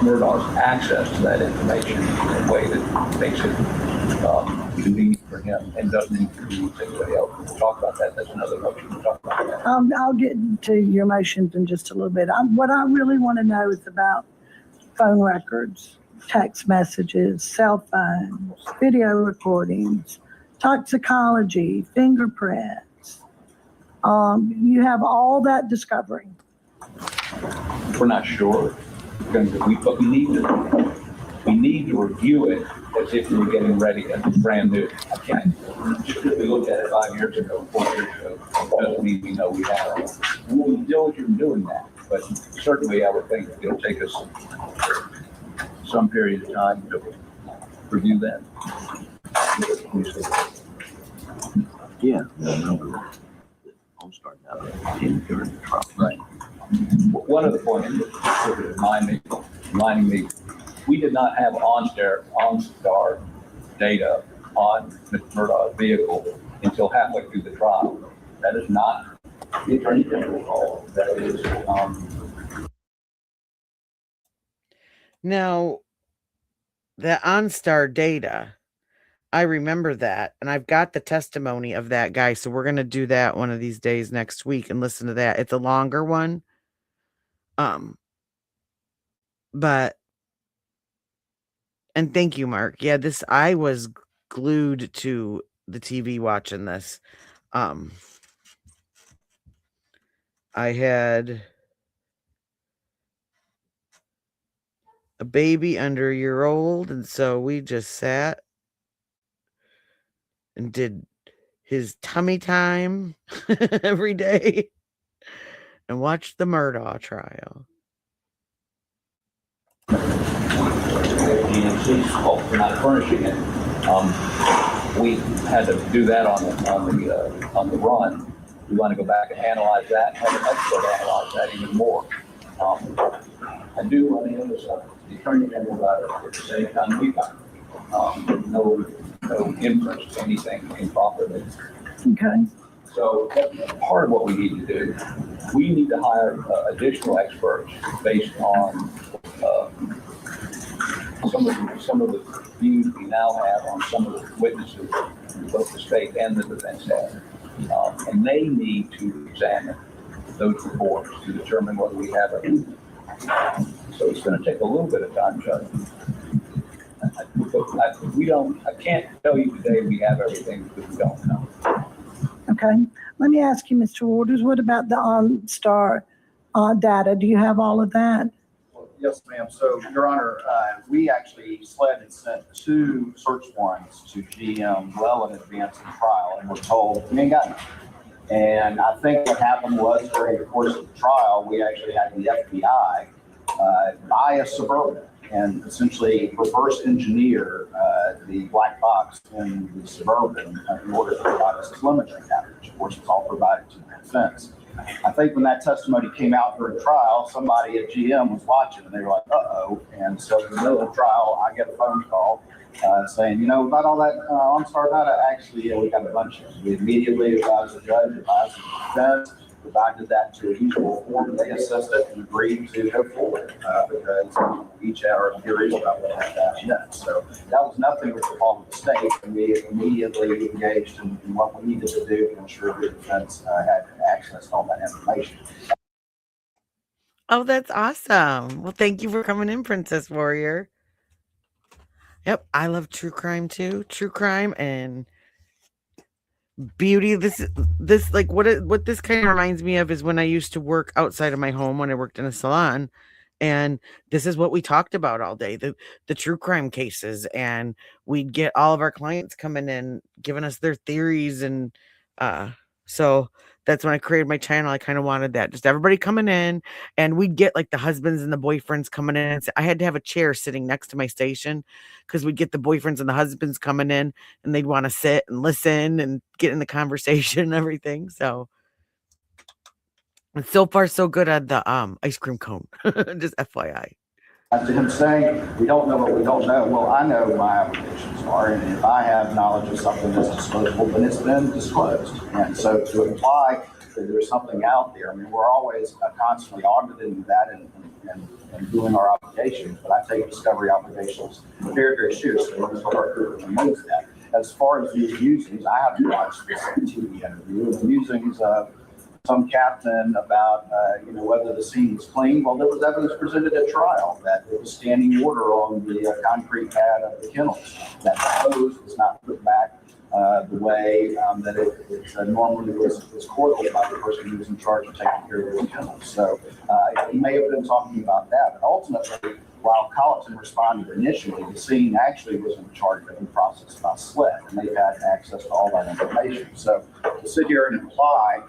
Murdaugh's access to that information in a way that makes it convenient for him and doesn't inconvenience anybody else. We'll talk about that. That's another motion. We'll talk about that. I'll get to your motions in just a little bit. What I really want to know is about phone records, text messages, cell phones, video recordings, toxicology, fingerprints. You have all that discovery. We're not sure, but we need to review it as if we were getting ready as brand new. I can't just because we looked at it 5 years ago, 4 years ago, doesn't mean we know we have it. We'll be diligent in doing that, but certainly I would think it'll take us some period of time to review that. Yeah, I'll start out in during the trial. Right. One of the points reminding me, we did not have OnStar data on Mr. Murdaugh's vehicle until halfway through the trial. That is not the Attorney General's call. That is. Now, the OnStar data, I remember that, and I've got the testimony of that guy, so we're going to do that one of these days next week and listen to that. It's a longer one. But, and thank you, Mark. Yeah, I was glued to the TV watching this. I had a baby under a year old, and so we just sat and did his tummy time every day and watched the Murdaugh trial. GMC's fault for not furnishing it. We had to do that on the run. We want to go back and analyze that, have an expert analyze that even more. I do want to emphasize the attorney general got it at the same time we got it. No inference to anything improperly. Okay. So that's part of what we need to do. We need to hire additional experts based on some of the views we now have on some of the witnesses, both the state and the defense have. And they need to examine those reports to determine whether we have it. So it's going to take a little bit of time, Judge. I can't tell you today we have everything because we don't know. Okay. Let me ask you, Mr. Waters, what about the OnStar data? Do you have all of that? Yes, ma'am. So, Your Honor, we actually SLED had sent 2 search warrants to GM well in advance of the trial, and we're told we ain't got it. And I think what happened was during the course of the trial, we actually had the FBI buy a Suburban and essentially reverse engineer the black box in the Suburban in order to provide us telemetry coverage. Of course, it's all provided to the defense. I think when that testimony came out during trial, somebody at GM was watching and they were like, uh-oh. And so in the middle of the trial, I get a phone call saying, you know, about all that OnStar data, actually, we got a bunch of it. We immediately advised the judge, advised the defense, provided that to a usual form. They assisted and agreed to go forward because we each had our theories about what had happened next. So that was nothing with the fault of the state, and we immediately engaged in what we needed to do to ensure the defense had access to all that information. Oh, that's awesome. Well, thank you for coming in, Princess Warrior. Yep, I love true crime too. True crime and beauty. This like what this kind of reminds me of is when I used to work outside of my home when I worked in a salon, and this is what we talked about all day, the true crime cases, and we'd get all of our clients coming in giving us their theories, and so that's when I created my channel. I kind of wanted that, just everybody coming in, and we'd get like the husbands and the boyfriends coming in. And I had to have a chair sitting next to my station because we'd get the boyfriends and the husbands coming in, and they'd want to sit and listen and get in the conversation and everything. So it's so far so good on the ice cream cone. Just FYI. To him saying, we don't know what we don't know. Well, I know my obligations are, and if I have knowledge of something that's disclosable, then it's been disclosed. And so to imply that there's something out there, I mean, we're always constantly auditing that and doing our obligations, but I take discovery obligations very, very seriously. And so our group knows that. As far as these musings, I haven't watched this TV interview. The musings of some captain about, whether the scene was clean. Well, there was evidence presented at trial that there was standing water on the concrete pad of the kennels, that the hose was not put back the way that it normally was coiled by the person who was in charge of taking care of those kennels. So he may have been talking about that, but ultimately, while Colleton responded initially, the scene actually was in charge of the process by SLED, and they've had access to all that information. So to sit here and imply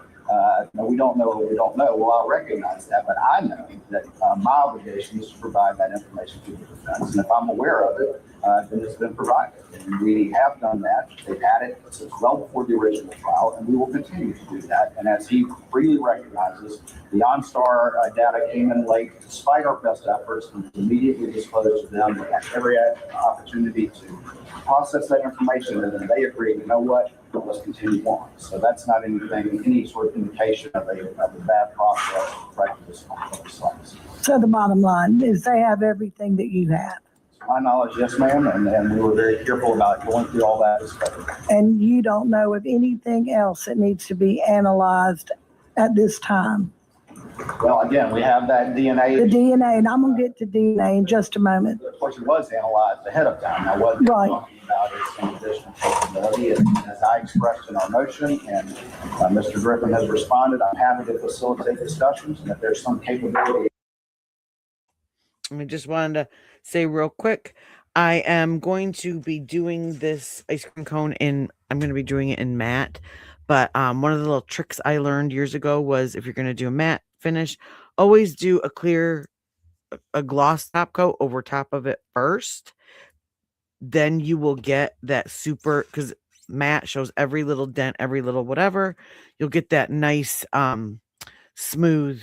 we don't know what we don't know. Well, I'll recognize that, but I know that my obligation is to provide that information to the defense. And if I'm aware of it, then it's been provided. And we have done that. They've had it since well before the original trial, and we will continue to do that. And as he freely recognizes, the OnStar data came in late despite our best efforts, and immediately disclosed to them. They had every opportunity to process that information, and then they agreed, you know what? Let's continue on. So that's not any sort of indication of a bad process or practice on both sides. So the bottom line is they have everything that you have. To my knowledge, yes, ma'am, and we were very careful about going through all that discovery. And you don't know of anything else that needs to be analyzed at this time? Well, again, we have that The DNA. DNA, and I'm gonna get to DNA in just a moment. Of course, it was analyzed ahead of time. Now, what we're Right. talking about is some additional capability. And as I expressed in our motion, and Mr. Griffin has responded, I'm happy to facilitate discussions, and if there's some capability. I just wanted to say real quick, I am going to be doing this ice cream cone I'm going to be doing it in matte. But one of the little tricks I learned years ago was if you're going to do a matte finish, always do a gloss top coat over top of it first. Then you will get that super, because matte shows every little dent, every little whatever. You'll get that nice smooth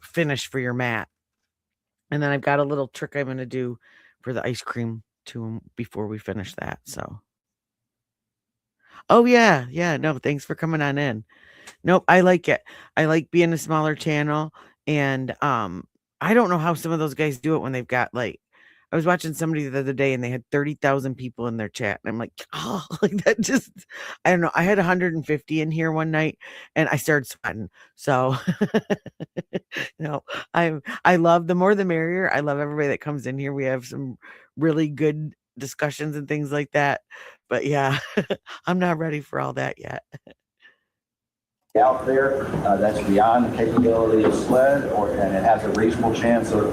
finish for your matte. And then I've got a little trick I'm going to do for the ice cream too before we finish that. So, oh yeah, no, thanks for coming on in. Nope, I like it. I like being a smaller channel, and I don't know how some of those guys do it when they've got like. I was watching somebody the other day and they had 30,000 people in their chat. And I'm like, oh, like that just, I don't know. I had 150 in here one night and I started sweating. So, I love, the more the merrier. I love everybody that comes in here. We have some really good discussions and things like that. But yeah, I'm not ready for all that yet. Out there that's beyond the capability of SLED, and it has a reasonable chance of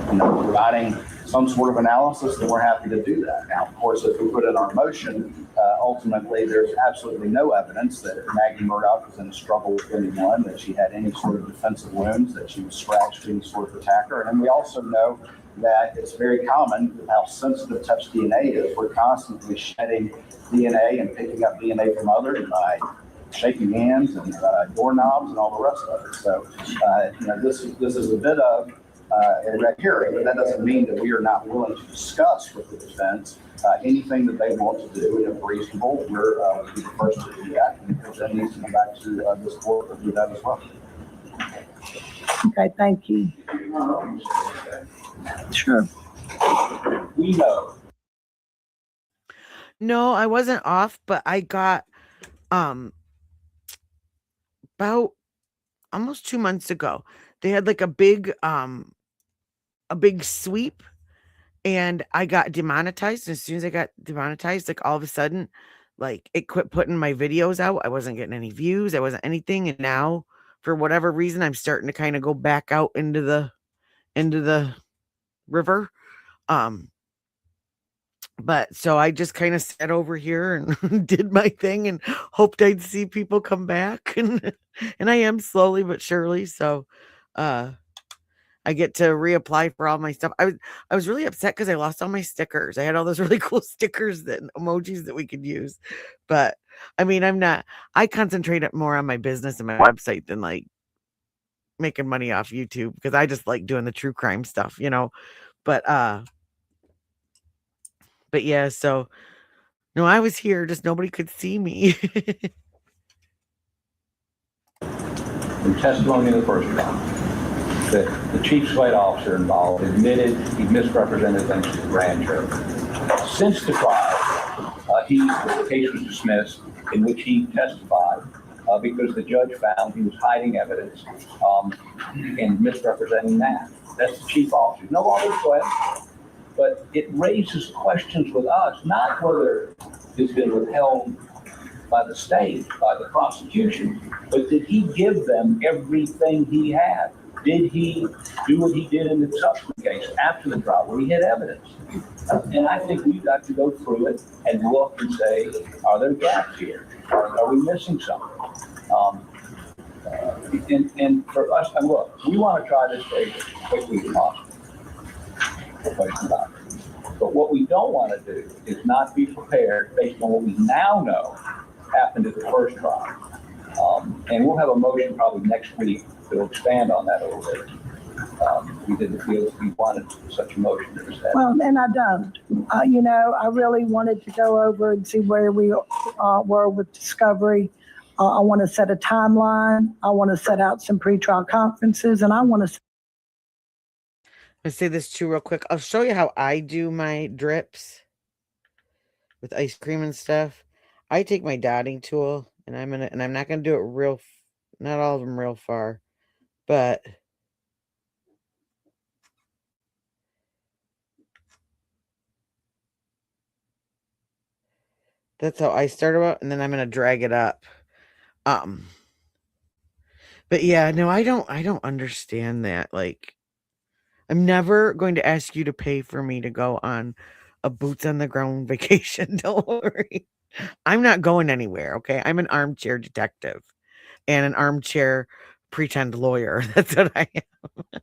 providing some sort of analysis, then we're happy to do that. Now, of course, if we put in our motion, ultimately there's absolutely no evidence that Maggie Murdaugh was in a struggle with anyone, that she had any sort of defensive wounds, that she was scratched any sort of attacker. And we also know that it's very common with how sensitive touch DNA is. We're constantly shedding DNA and picking up DNA from others by shaking hands and doorknobs and all the rest of it. So, this is a bit of a red herring, but that doesn't mean that we are not willing to discuss with the defense anything that they want to do. And if reasonable, we'll be the first to do that. And if that needs to come back to this court, we'll do that as well. Okay, thank you. Sure. We know. No, I wasn't off, but I got about almost 2 months ago. They had like a big sweep, and I got demonetized. And as soon as I got demonetized, like all of a sudden, like it quit putting my videos out. I wasn't getting any views. I wasn't anything. And now, for whatever reason, I'm starting to kind of go back out into the river. But so I just kind of sat over here and did my thing and hoped I'd see people come back. And I am slowly but surely. So I get to reapply for all my stuff. I was really upset because I lost all my stickers. I had all those really cool stickers and emojis that we could use. But I mean, I concentrate it more on my business and my website than like making money off YouTube, because I just like doing the true crime stuff, But yeah, so no, I was here, just nobody could see me. In testimony in the first trial, that the chief SLED officer involved admitted he misrepresented things to the grand jury. Since the trial, the case was dismissed, in which he testified because the judge found he was hiding evidence and misrepresenting that. That's the chief officer. No longer SLED, but it raises questions with us, not whether it's been withheld by the state, by the prosecution, but did he give them everything he had? Did he do what he did in the subsequent case after the trial, where he had evidence? And I think we've got to go through it and look and say, are there gaps here? Are we missing something? And for us, and look, we want to try this very quickly as possible. No question about it. But what we don't want to do is not be prepared based on what we now know happened at the first trial. And we'll have a motion probably next week to expand on that a little bit. We didn't feel that we wanted such a motion to this. Well, and I don't. I really wanted to go over and see where we were with discovery. I want to set a timeline. I want to set out some pretrial conferences, and I want to. Let's say this too real quick. I'll show you how I do my drips with ice cream and stuff. I take my dotting tool, and I'm not gonna do it not all of them real far. But that's how I started out, and then I'm gonna drag it up. But yeah, no, I don't understand that. Like, I'm never going to ask you to pay for me to go on a boots on the ground vacation. Don't worry. I'm not going anywhere, okay? I'm an armchair detective and an armchair pretend lawyer. That's what I am.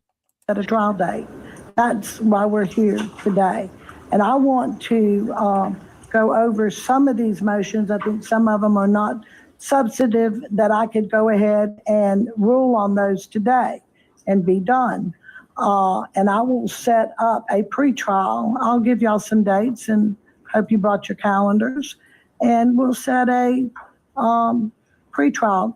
At a trial date. That's why we're here today. And I want to go over some of these motions. I think some of them are not substantive that I could go ahead and rule on those today and be done. And I will set up a pretrial. I'll give y'all some dates and hope you brought your calendars. And we'll set a pretrial.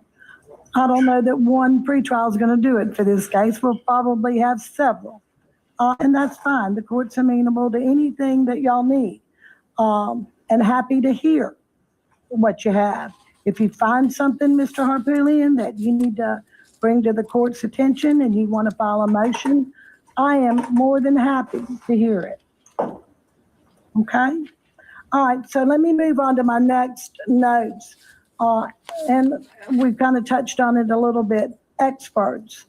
I don't know that one pretrial is going to do it for this case. We'll probably have several. And that's fine. The court's amenable to anything that y'all need. And happy to hear what you have. If you find something, Mr. Harpoolian, that you need to bring to the court's attention and you want to file a motion, I am more than happy to hear it. Okay? All right, so let me move on to my next notes. And we've kind of touched on it a little bit. Experts.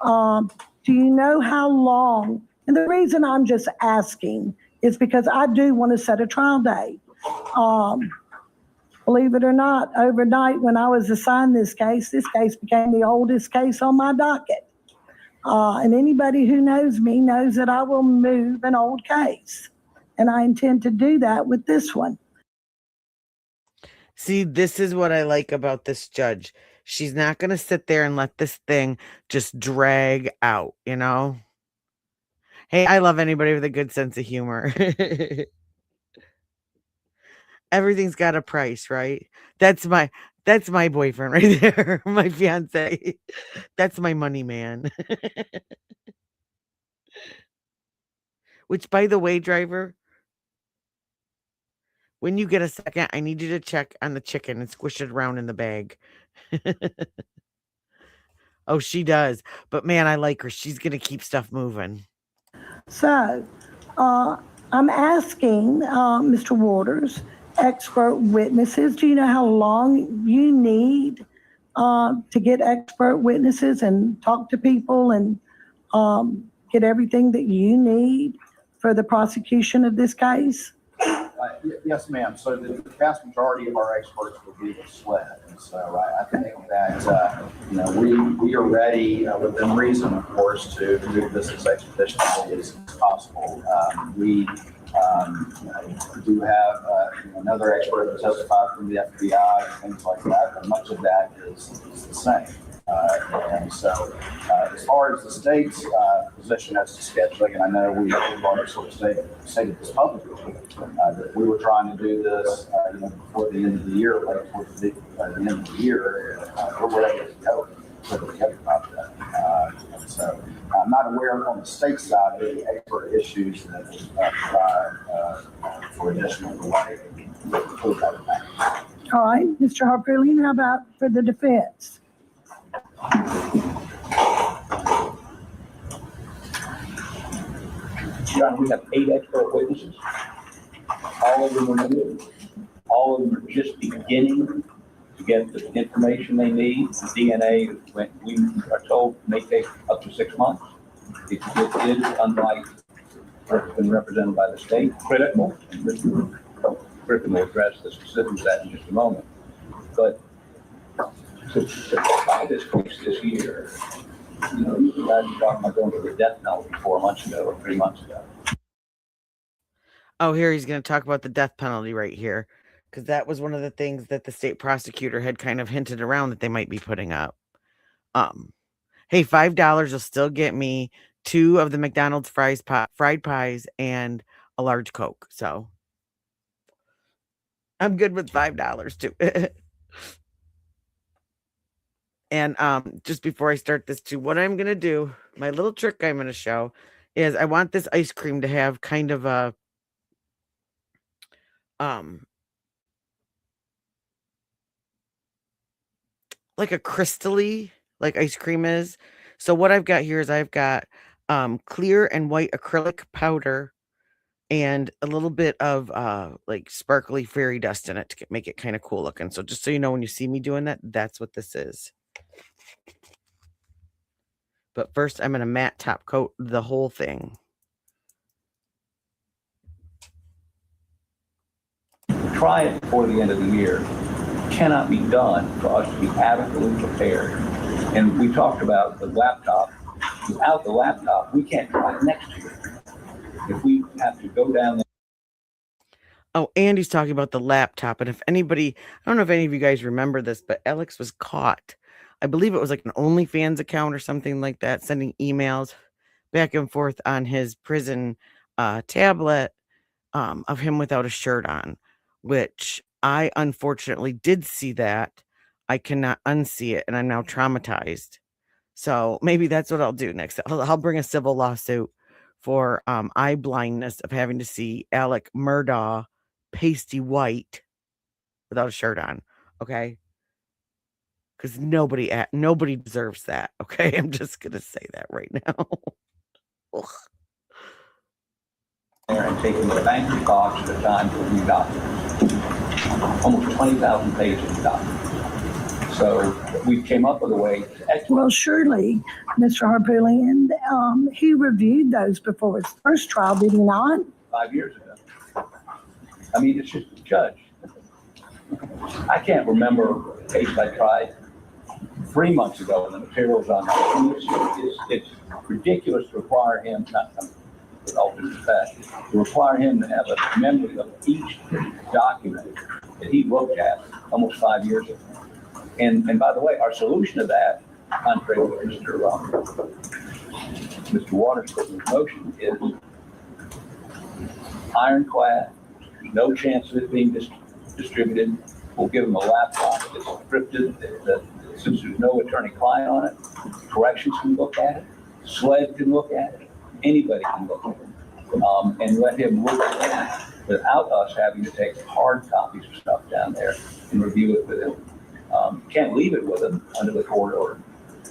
Do you know how long? And the reason I'm just asking is because I do want to set a trial date. Believe it or not, overnight when I was assigned this case became the oldest case on my docket. And anybody who knows me knows that I will move an old case. And I intend to do that with this one. See, this is what I like about this judge. She's not going to sit there and let this thing just drag out, you know? Hey, I love anybody with a good sense of humor. Everything's got a price, right? That's my boyfriend right there, my fiance. That's my money man. Which, by the way, driver, when you get a second, I need you to check on the chicken and squish it around in the bag. Oh, she does. But man, I like her. She's going to keep stuff moving. So I'm asking Mr. Waters, expert witnesses, do you know how long you need to get expert witnesses and talk to people and get everything that you need for the prosecution of this case? Yes, ma'am. So the vast majority of our experts will be with SLED. And so I think that, we are ready within reason, of course, to move this as expeditiously as possible. We do have another expert who testified from the FBI and things like that, but much of that is the same. And so as far as the state's position as to scheduling, and I know we've already sort of stated this publicly, that we were trying to do this before the end of the year, like towards the end of the year, we're ready to go. About that. And so I'm not aware on the state side of any expert issues that provide for additional delay. All right, Mr. Harpoolian, how about for the defense? Your Honor, we have 8 expert witnesses. All of them are new. All of them are just beginning to get the information they need. The DNA, when we are told, may take up to 6 months. It is, unlike what's been represented by the state, critical. And Mr. Griffin will address the specifics of that in just a moment. But to try this case this year, you guys were talking about going to the death penalty 4 months ago or 3 months ago. Oh, here he's going to talk about the death penalty right here, because that was one of the things that the state prosecutor had kind of hinted around that they might be putting up. Hey, $5 will still get me 2 of the McDonald's fried pies and a large Coke. So I'm good with $5 too. And just before I start this too, what I'm going to do, my little trick I'm going to show is I want this ice cream to have kind of a like a crystally, like ice cream is. So what I've got here is I've got clear and white acrylic powder and a little bit of like sparkly fairy dust in it to make it kind of cool looking. So just so you know, when you see me doing that, that's what this is. But first I'm going to matte top coat the whole thing. Try it before the end of the year. Cannot be done for us to be adequately prepared. And we talked about the laptop. Without the laptop, we can't try it next year. If we have to go down there. Oh, Andy's talking about the laptop. And if anybody, I don't know if any of you guys remember this, but Alex was caught. I believe it was like an OnlyFans account or something like that, sending emails back and forth on his prison tablet of him without a shirt on, which I unfortunately did see that. I cannot unsee it, and I'm now traumatized. So maybe that's what I'll do next. I'll bring a civil lawsuit for eye blindness of having to see Alec Murdaugh pasty white without a shirt on. Okay. Because nobody deserves that. Okay. I'm just gonna say that right now. And taking the bank costs at the time to read documents. Almost 20,000 pages of documents. So we came up with a way to Well, surely, Mr. Harpootlian, he reviewed those before his first trial, did he not? 5 years ago. I mean, it's just a judge. I can't remember a case I tried 3 months ago and the materials on that. It's ridiculous to require him, not with all due respect, to require him to have a memory of each document that he looked at almost 5 years ago. And by the way, our solution to that, contrary to what Mr. Waters put in motion, is ironclad. There's no chance of it being distributed. We'll give him a laptop that's encrypted. Since there's no attorney-client on it, corrections can look at it. SLED can look at it. Anybody can look at it. And let him look at it without us having to take hard copies of stuff down there and review it with him. Can't leave it with him under the court order.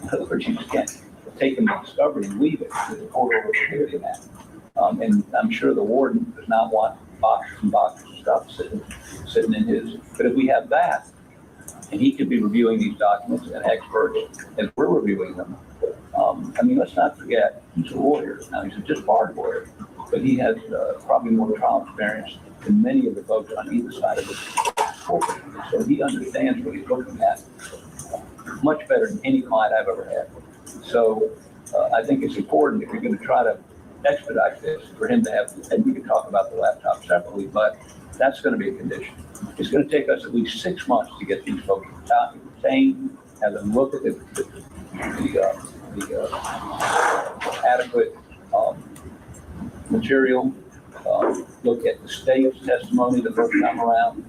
In other words, you just can't take him to discovery and leave it with the court order prohibiting that. And I'm sure the warden does not want boxes and boxes of stuff sitting in his. But if we have that, and he could be reviewing these documents and experts as we're reviewing them. I mean, let's not forget, he's a lawyer. Now, he's a disbarred lawyer, but he has probably more trial experience than many of the folks on either side of the court. So he understands what he's looking at much better than any client I've ever had. So I think it's important, if you're going to try to expedite this, for him to have, and we can talk about the laptop separately, but that's going to be a condition. It's going to take us at least 6 months to get these folks retained, have them look at the adequate material, look at the state's testimony the first time around.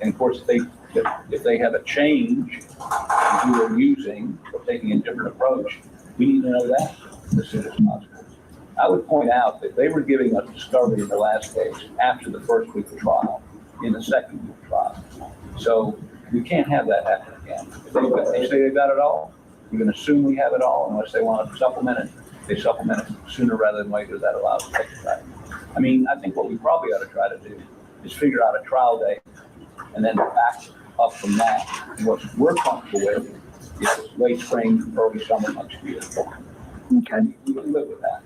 And of course, if they have a change in who they're using or taking a different approach, we need to know that as soon as possible. I would point out that they were giving us discovery in the last case after the first week of trial, in the second week of trial. So we can't have that happen again. If they say they've got it all, we're going to assume we have it all unless they want to supplement it. They supplement it sooner rather than later. That allows us to try. I mean, I think what we probably ought to try to do is figure out a trial date and then back up from that. And what we're comfortable with is late spring, early summer next year. Okay. We can live with that.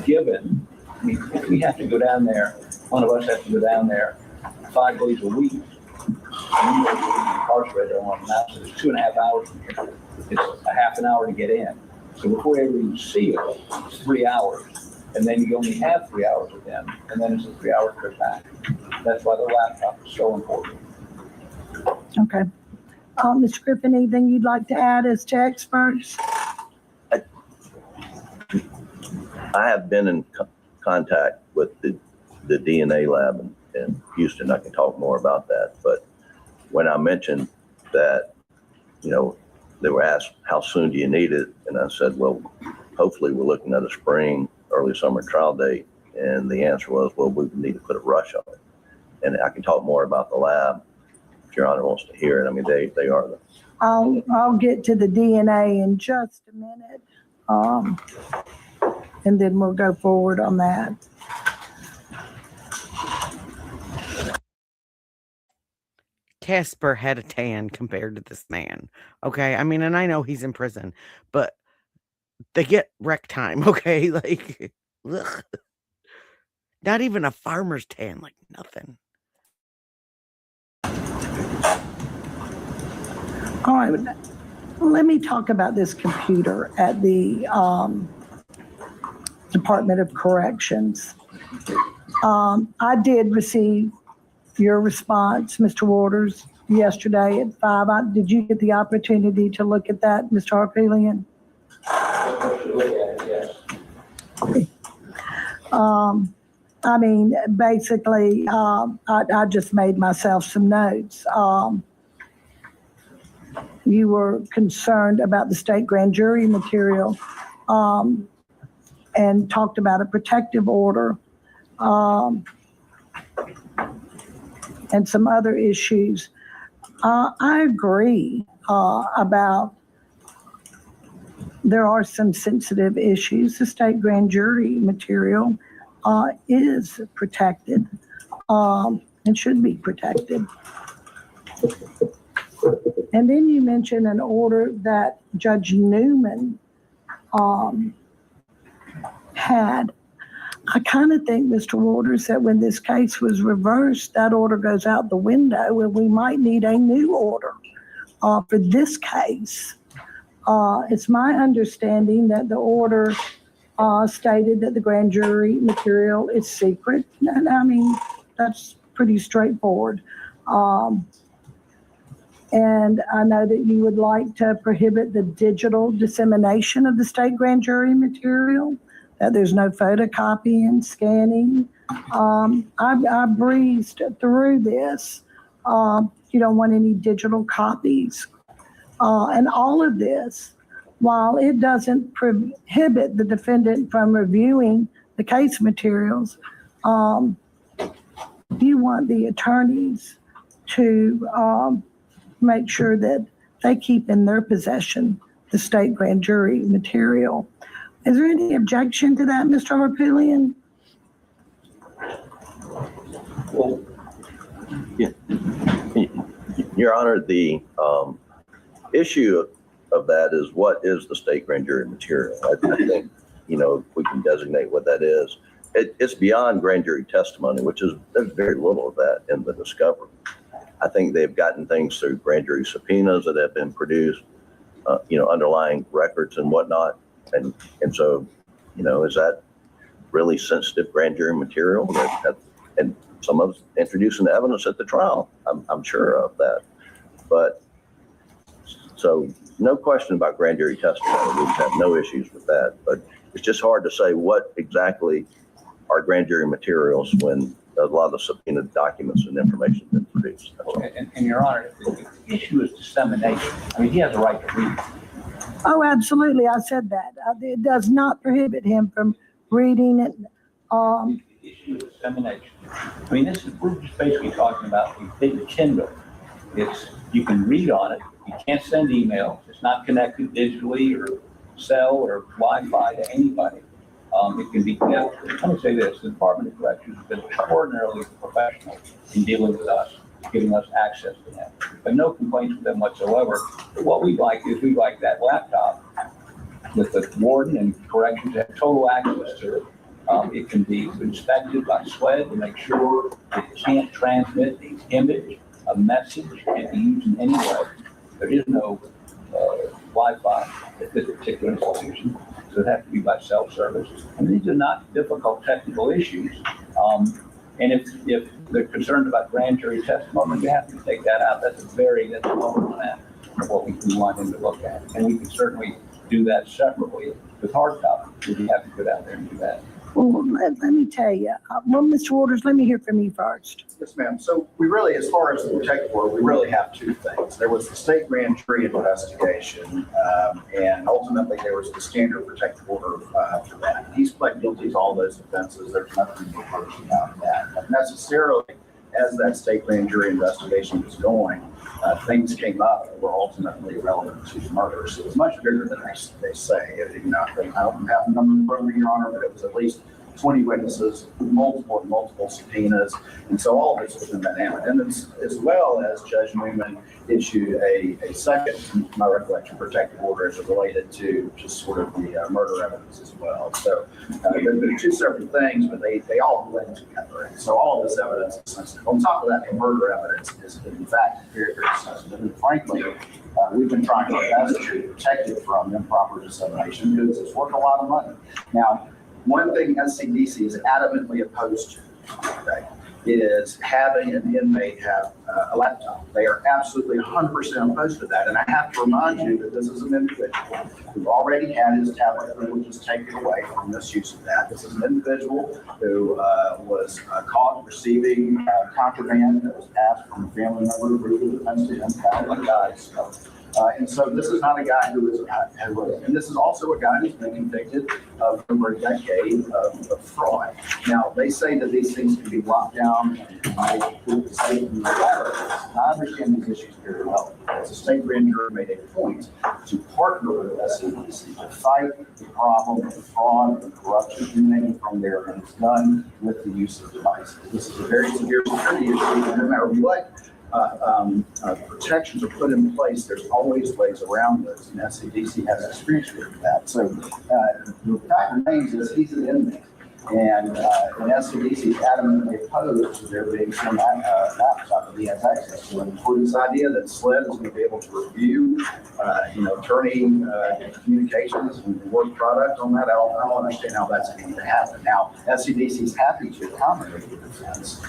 Given, I mean, if we have to go down there, one of us has to go down there 5 days a week, and you know, incarcerated on that, so it's 2.5 hours. It's a half an hour to get in. So before you ever even see it, it's 3 hours. And then you only have 3 hours with them, and then it's a 3-hour trip back. That's why the laptop is so important. Okay. Mr. Griffin, anything you'd like to add as to experts? I have been in contact with the DNA lab in Houston. I can talk more about that. But when I mentioned that, you know, they were asked, how soon do you need it? And I said, well, hopefully we're looking at a spring, early summer trial date. And the answer was, well, we need to put a rush on it. And I can talk more about the lab if Your Honor wants to hear it. I mean, they are I'll get to the DNA in just a minute. And then we'll go forward on that. Casper had a tan compared to this man. Okay. I mean, and I know he's in prison, but they get rec time. Okay. Like, ugh. Not even a farmer's tan, like nothing. All right. Let me talk about this computer at the Department of Corrections. I did receive your response, Mr. Waters, yesterday at 5. Did you get the opportunity to look at that, Mr. Harpelian? I mean, basically, I just made myself some notes. You were concerned about the state grand jury material and talked about a protective order and some other issues. I agree about there are some sensitive issues. The state grand jury material is protected and should be protected. And then you mentioned an order that Judge Newman had. I kind of think, Mr. Waters, that when this case was reversed, that order goes out the window and we might need a new order for this case. It's my understanding that the order stated that the grand jury material is secret. And I mean, that's pretty straightforward. And I know that you would like to prohibit the digital dissemination of the state grand jury material, that there's no photocopying, scanning. I breezed through this. You don't want any digital copies. And all of this, while it doesn't prohibit the defendant from reviewing the case materials, you want the attorneys to make sure that they keep in their possession the state grand jury material. Is there any objection to that, Mr. Harpelian? Well, yeah. Your Honor, the issue of that is what is the state grand jury material? I think, if we can designate what that is. It's beyond grand jury testimony, there's very little of that in the discovery. I think they've gotten things through grand jury subpoenas that have been produced, underlying records and whatnot. And so, is that really sensitive grand jury material? And some of us introducing the evidence at the trial, I'm sure of that. But so no question about grand jury testimony. We have no issues with that. But it's just hard to say what exactly are grand jury materials when a lot of the subpoenaed documents and information have been produced. And Your Honor, the issue is dissemination. I mean, he has a right to read. Oh, absolutely. I said that. It does not prohibit him from reading it. The issue is dissemination. I mean, we're just basically talking about the Kindle. You can read on it. You can't send emails. It's not connected digitally or cell or Wi-Fi to anybody. It can be, let me say this, the Department of Corrections has been extraordinarily professional in dealing with us, giving us access to that. But no complaints with them whatsoever. What we'd like that laptop with the warden and corrections have total access to it. It can be inspected by SWED to make sure it can't transmit an image, a message, can't be used in any way. There is no Wi-Fi at this particular institution, so it has to be by self-service. And these are not difficult technical issues. And if they're concerned about grand jury testimony, we have to take that out. That's a lower plan of what we want them to look at. And we can certainly do that separately with hard copy. We have to go down there and do that. Well, let me tell you. Well, Mr. Waters, let me hear from you first. Yes, ma'am. So we really, as far as the protective order, we really have two things. There was the state grand jury investigation, and ultimately there was the standard protective order for that. He's pled guilty to all those offenses. There's nothing reversed about that. But necessarily, as that state grand jury investigation was going, things came up that were ultimately relevant to the murder. So it was much bigger than they say. I don't have the number in front of me, Your Honor, but it was at least 20 witnesses, multiple subpoenas. And so all of this was in that ambit. And as well as Judge Newman issued a second, my recollection, protective order as it related to just sort of the murder evidence as well. So they're two separate things, but they all blend together. And so all of this evidence is sensitive. On top of that, the murder evidence is in fact very, very sensitive. And frankly, we've been trying our best to protect it from improper dissemination because it's worth a lot of money. Now, one thing SCDC is adamantly opposed to, okay, is having an inmate have a laptop. They are absolutely 100% opposed to that. And I have to remind you that this is an individual who already had his tablet privileges taken away from misuse of that. This is an individual who was caught receiving contraband that was passed from a family member who was and so this is not a guy who is and this is also a guy who's been convicted of over a decade of fraud. Now, they say that these things can be locked down and I understand these issues very well. As a state grand jury made a point to partner with SCDC to fight the problem of fraud and corruption emanating from there, and it's done with the use of devices. This is a very severe security issue, and no matter what protections are put in place, there's always ways around this, and SCDC has experience with that. So the fact remains is he's an inmate, and SCDC is adamantly opposed to there being some laptop that he has access to. And for this idea that SLED is going to be able to review, attorney communications and work product on that, I don't understand how that's going to happen. Now, SCDC is happy to accommodate the defense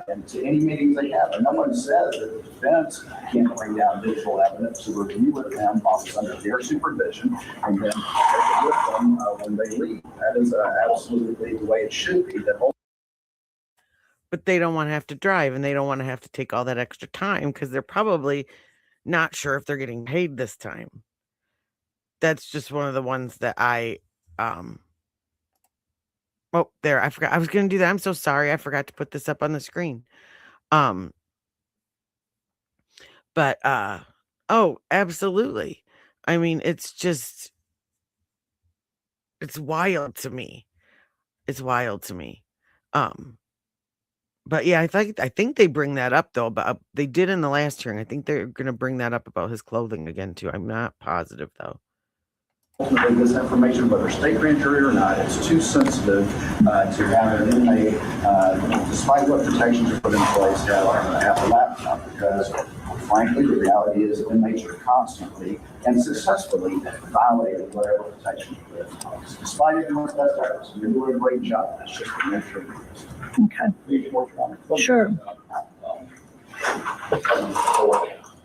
and to any meetings they have. And no one says that the defense can't bring down digital evidence to review with them while it's under their supervision and then take it with them when they leave. That is absolutely the way it should be. But they don't want to have to drive, and they don't want to have to take all that extra time because they're probably not sure if they're getting paid this time. That's just one of the ones that I oh, there, I forgot I was going to do that. I'm so sorry. I forgot to put this up on the screen. But oh, absolutely. I mean, it's wild to me. It's wild to me. But yeah, I think they bring that up though, but they did in the last hearing. I think they're going to bring that up about his clothing again too. I'm not positive though. Ultimately, this information, whether state grand jury or not, is too sensitive to have an inmate, despite what protections are put in place, have a laptop, because frankly, the reality is inmates are constantly and successfully violating whatever protections are put in place. Despite everyone's best efforts, you're doing a great job. That's just the nature of it. Okay. Sure.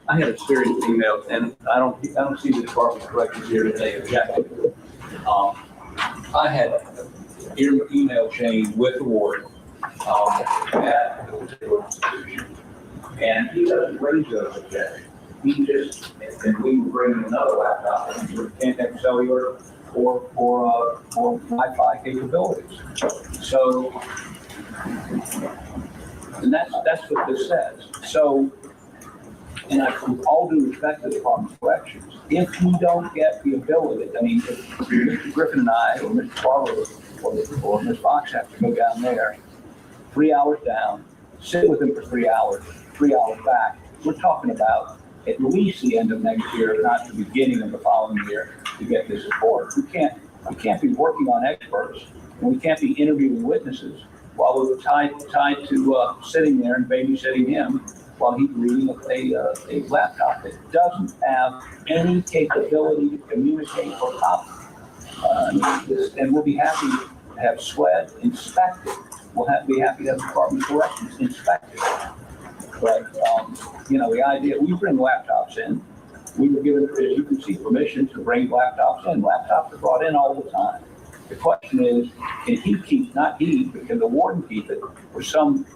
I had a series of emails, and I don't see the Department of Corrections here today objecting. I had an email chain with the warden at the particular institution, and he doesn't raise those objections. He just, and we bring another laptop and can't have cellular or Wi-Fi capabilities. So, and that's what this says. So. And with all due respect to the Department of Corrections, if you don't get the ability, I mean, if Mr. Griffin and I, or Mr. Barlow, or Ms. Fox have to go down there, 3 hours down, sit with them for 3 hours back, we're talking about at least the end of next year, if not the beginning of the following year, to get this report. We can't be working on experts, and we can't be interviewing witnesses while we're tied to sitting there and babysitting him while he's reading a laptop that doesn't have any capability to communicate or copy. And we'll be happy to have SLED inspected. We'll be happy to have the Department of Corrections inspected. But, the idea, we bring laptops in. We were given, as you can see, permission to bring laptops in. Laptops are brought in all the time. The question is, can he keep, not he, but can the warden keep it, or some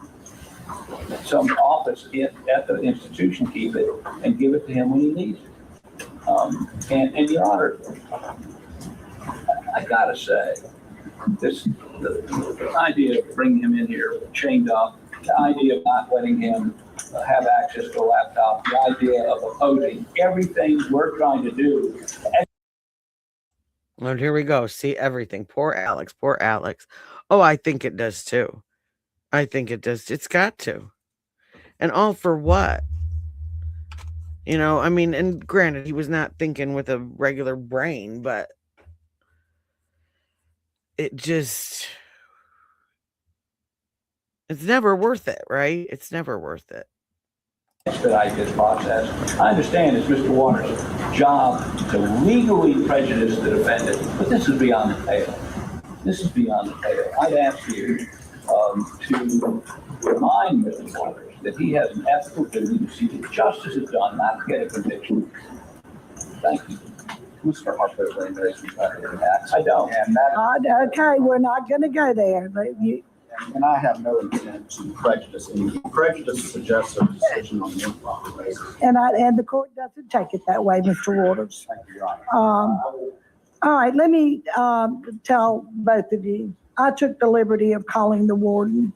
office at the institution keep it and give it to him when he needs it. And Your Honor, I gotta say, the idea of bringing him in here chained up the idea of not letting him have access to a laptop, the idea of opposing everything we're trying to do. And here we go. See everything. Poor Alex. Poor Alex. Oh, I think it does too. I think it does. It's got to. And all for what? You know, I mean, and granted, he was not thinking with a regular brain, but it just, it's never worth it, right? It's never worth it. Expedite this process. I understand it's Mr. Waters' job to legally prejudice the defendant, but this is beyond the pale. This is beyond the pale. I'd ask you to remind Mr. Waters that he has an ethical duty to see that justice is done, not to get a conviction. Thank you. Mr. Harper, I don't. And that, Okay, we're not going to go there, but and I have no intent to prejudice any. Prejudice suggests a decision on an improper basis. and the court doesn't take it that way, Mr. Waters. Thank you, Your Honor. All right, let me tell both of you. I took the liberty of calling the warden.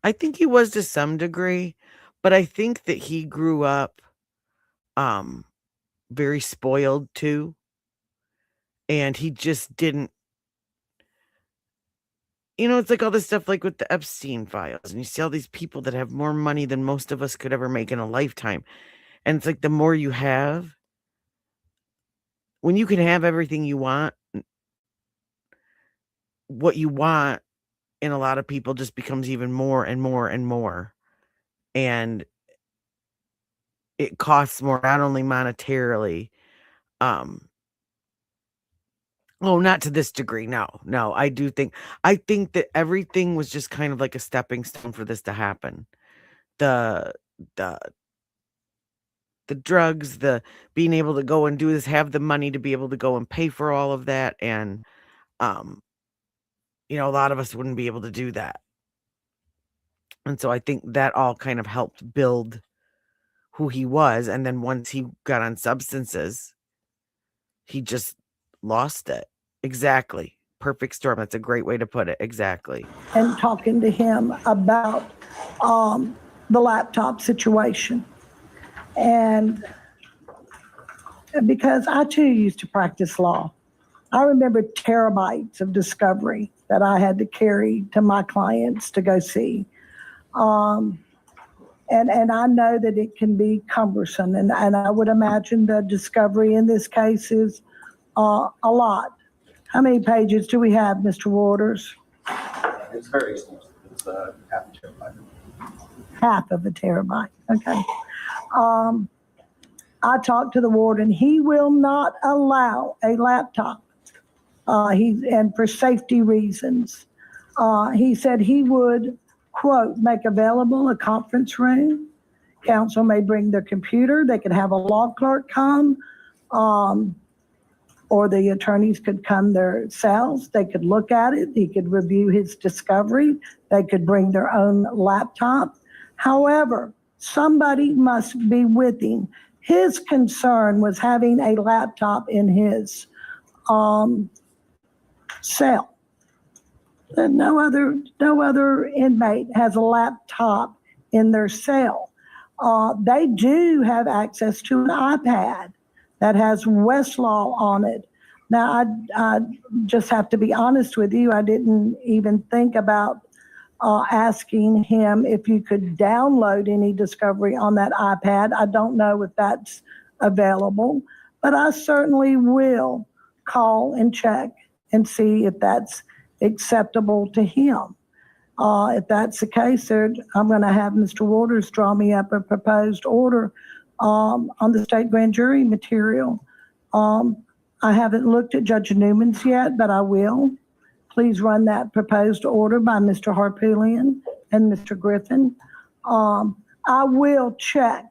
I think he was to some degree, but I think that he grew up very spoiled too. And he just didn't, you know, it's like all this stuff like with the Epstein files, and you see all these people that have more money than most of us could ever make in a lifetime. And it's like the more you have, when you can have everything you want, what you want in a lot of people just becomes even more and more and more. And it costs more, not only monetarily, oh, not to this degree. No, I think that everything was just kind of like a stepping stone for this to happen. The drugs, the being able to go and do this, have the money to be able to go and pay for all of that. And, you know, a lot of us wouldn't be able to do that. And so I think that all kind of helped build who he was. And then once he got on substances, he just lost it. Exactly. Perfect storm. That's a great way to put it. Exactly. And talking to him about the laptop situation. And because I too used to practice law, I remember terabytes of discovery that I had to carry to my clients to go see. And I know that it can be cumbersome, and I would imagine the discovery in this case is a lot. How many pages do we have, Mr. Waters? It's very extensive. It's half a terabyte. Half of a terabyte, okay. I talked to the warden. He will not allow a laptop. And for safety reasons. He said he would, quote, make available a conference room. Counsel may bring their computer. They could have a law clerk come, or the attorneys could come themselves. They could look at it. He could review his discovery. They could bring their own laptop. However, somebody must be with him. His concern was having a laptop in his cell. And no other inmate has a laptop in their cell. They do have access to an iPad that has Westlaw on it. Now, I just have to be honest with you. I didn't even think about asking him if you could download any discovery on that iPad. I don't know if that's available, but I certainly will call and check and see if that's acceptable to him. If that's the case, I'm going to have Mr. Waters draw me up a proposed order on the state grand jury material. I haven't looked at Judge Newman's yet, but I will. Please run that proposed order by Mr. Harpoolian and Mr. Griffin. I will check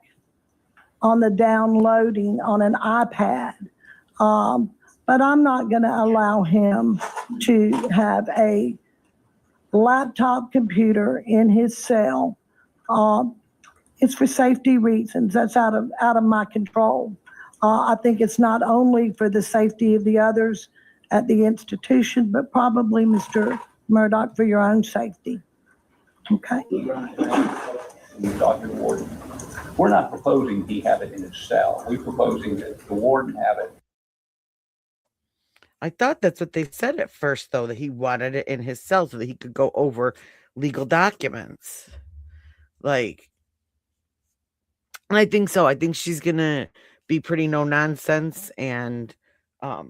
on the downloading on an iPad, but I'm not going to allow him to have a laptop computer in his cell. It's for safety reasons. That's out of my control. I think it's not only for the safety of the others at the institution, but probably, Mr. Murdaugh, for your own safety. Okay. We talked to the warden. We're not proposing he have it in his cell. We're proposing that the warden have it. I thought that's what they said at first, though, that he wanted it in his cell so that he could go over legal documents. Like, and I think so. I think she's gonna be pretty no nonsense, and I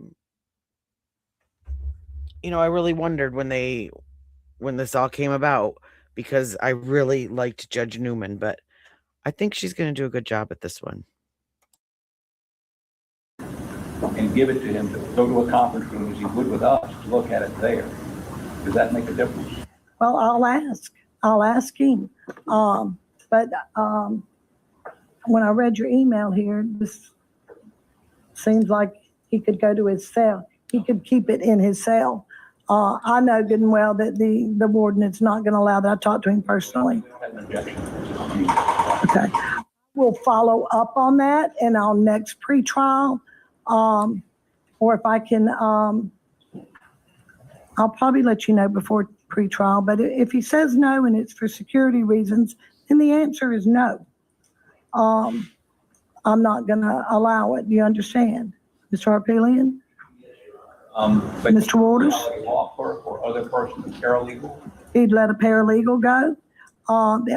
really wondered when this all came about, because I really liked Judge Newman, but I think she's gonna do a good job at this one. And give it to him to go to a conference room as he would with us to look at it there. Does that make a difference? Well, I'll ask him. But when I read your email here, this seems like he could go to his cell. He could keep it in his cell. I know good and well that the warden is not going to allow that. I talked to him personally. Okay. We'll follow up on that in our next pretrial. Or if I can, I'll probably let you know before pretrial, but if he says no and it's for security reasons, then the answer is no. I'm not going to allow it. Do you understand, Mr. Harpelian? Mr. Waters? A law clerk or other person, a paralegal? He'd let a paralegal go.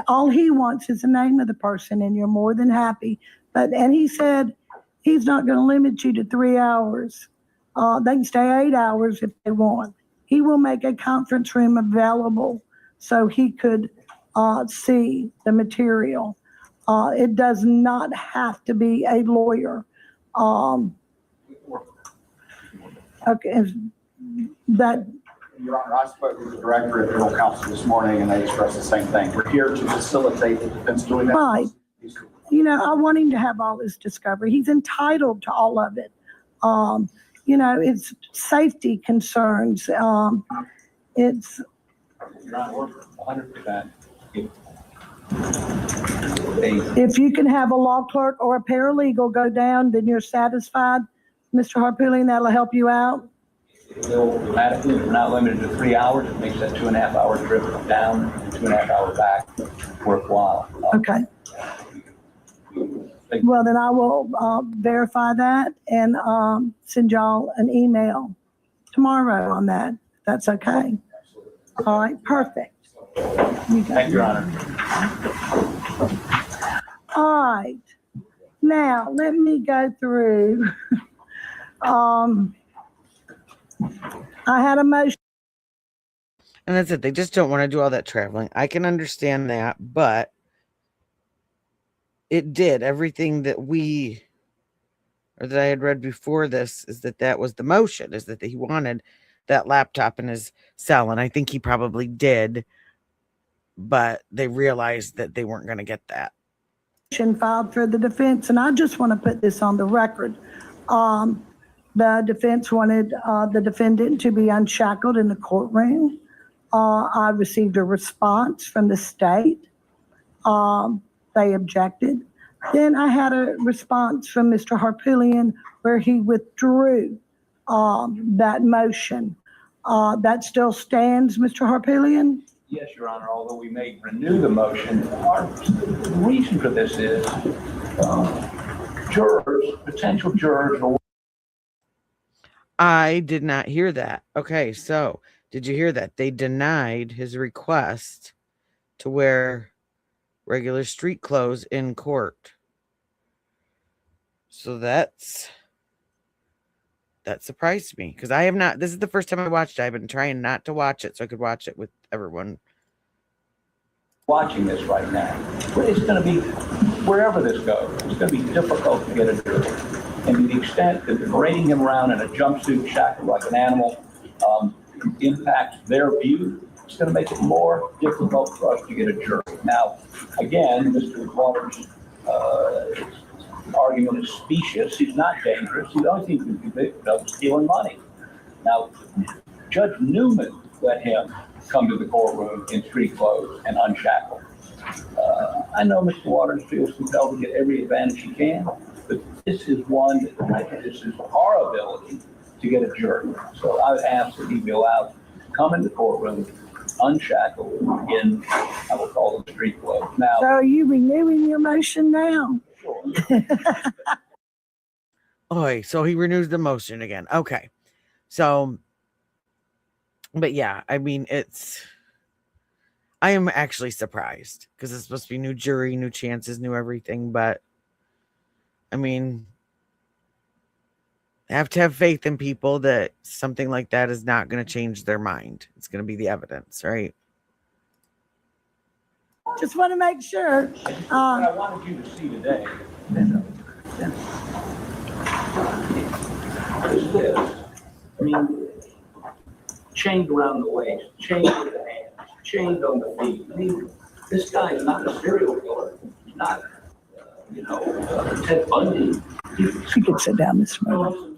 All he wants is the name of the person, and you're more than happy. And he said he's not going to limit you to 3 hours. They can stay 8 hours if they want. He will make a conference room available so he could see the material. It does not have to be a lawyer. Okay, that. Your Honor, I spoke with the director of Federal Counsel this morning, and they expressed the same thing. We're here to facilitate the defense doing that. Right. I want him to have all this discovery. He's entitled to all of it. It's safety concerns. It's. Your Honor, 100%. If you can have a law clerk or a paralegal go down, then you're satisfied, Mr. Harpelian, that'll help you out? It will automatically, if we're not limited to 3 hours, it makes that 2.5 hour trip down and 2.5 hours back worthwhile. Okay. Well, then I will verify that and send y'all an email tomorrow on that. That's okay. All right, perfect. Thank you, Your Honor. All right. Now, let me go through. I had a motion. And that's it. They just don't want to do all that traveling. I can understand that, but it did everything that I had read before this, is that was the motion, is that he wanted that laptop in his cell. And I think he probably did, but they realized that they weren't going to get that. Filed for the defense, and I just want to put this on the record. The defense wanted the defendant to be unshackled in the courtroom. I received a response from the state. They objected. Then I had a response from Mr. Harpelian where he withdrew that motion. That still stands, Mr. Harpelian? Yes, Your Honor, although we may renew the motion, the reason for this is potential jurors. I did not hear that. Okay, so did you hear that? They denied his request to wear regular street clothes in court. So that surprised me, because I have not. This is the first time I watched it. I've been trying not to watch it so I could watch it with everyone Watching this right now, it's going to be, wherever this goes, it's going to be difficult to get a jury. And to the extent that parading him around in a jumpsuit shackled like an animal impacts their view, it's going to make it more difficult for us to get a jury. Now, again, Mr. Waters' argument is specious. He's not dangerous. The only thing he can convict of is stealing money. Now, Judge Newman let him come to the courtroom in street clothes and unshackled. I know Mr. Waters feels compelled to get every advantage he can, but this is one that prejudices our ability to get a jury. So I would ask that he be allowed to come in the courtroom unshackled in, I will call it street clothes. Now, So are you renewing your motion now? sure. Oh, so he renews the motion again. Okay. So, but yeah, I mean, I am actually surprised because it's supposed to be new jury, new chances, new everything. But I mean, I have to have faith in people that something like that is not going to change their mind. It's going to be the evidence, right? Just want to make sure. What I wanted you to see today is this. I mean, chained around the waist, chained with the hands, chained on the feet. I mean, this guy is not a serial killer. He's not, Ted Bundy. You can sit down, Miss Murdaugh.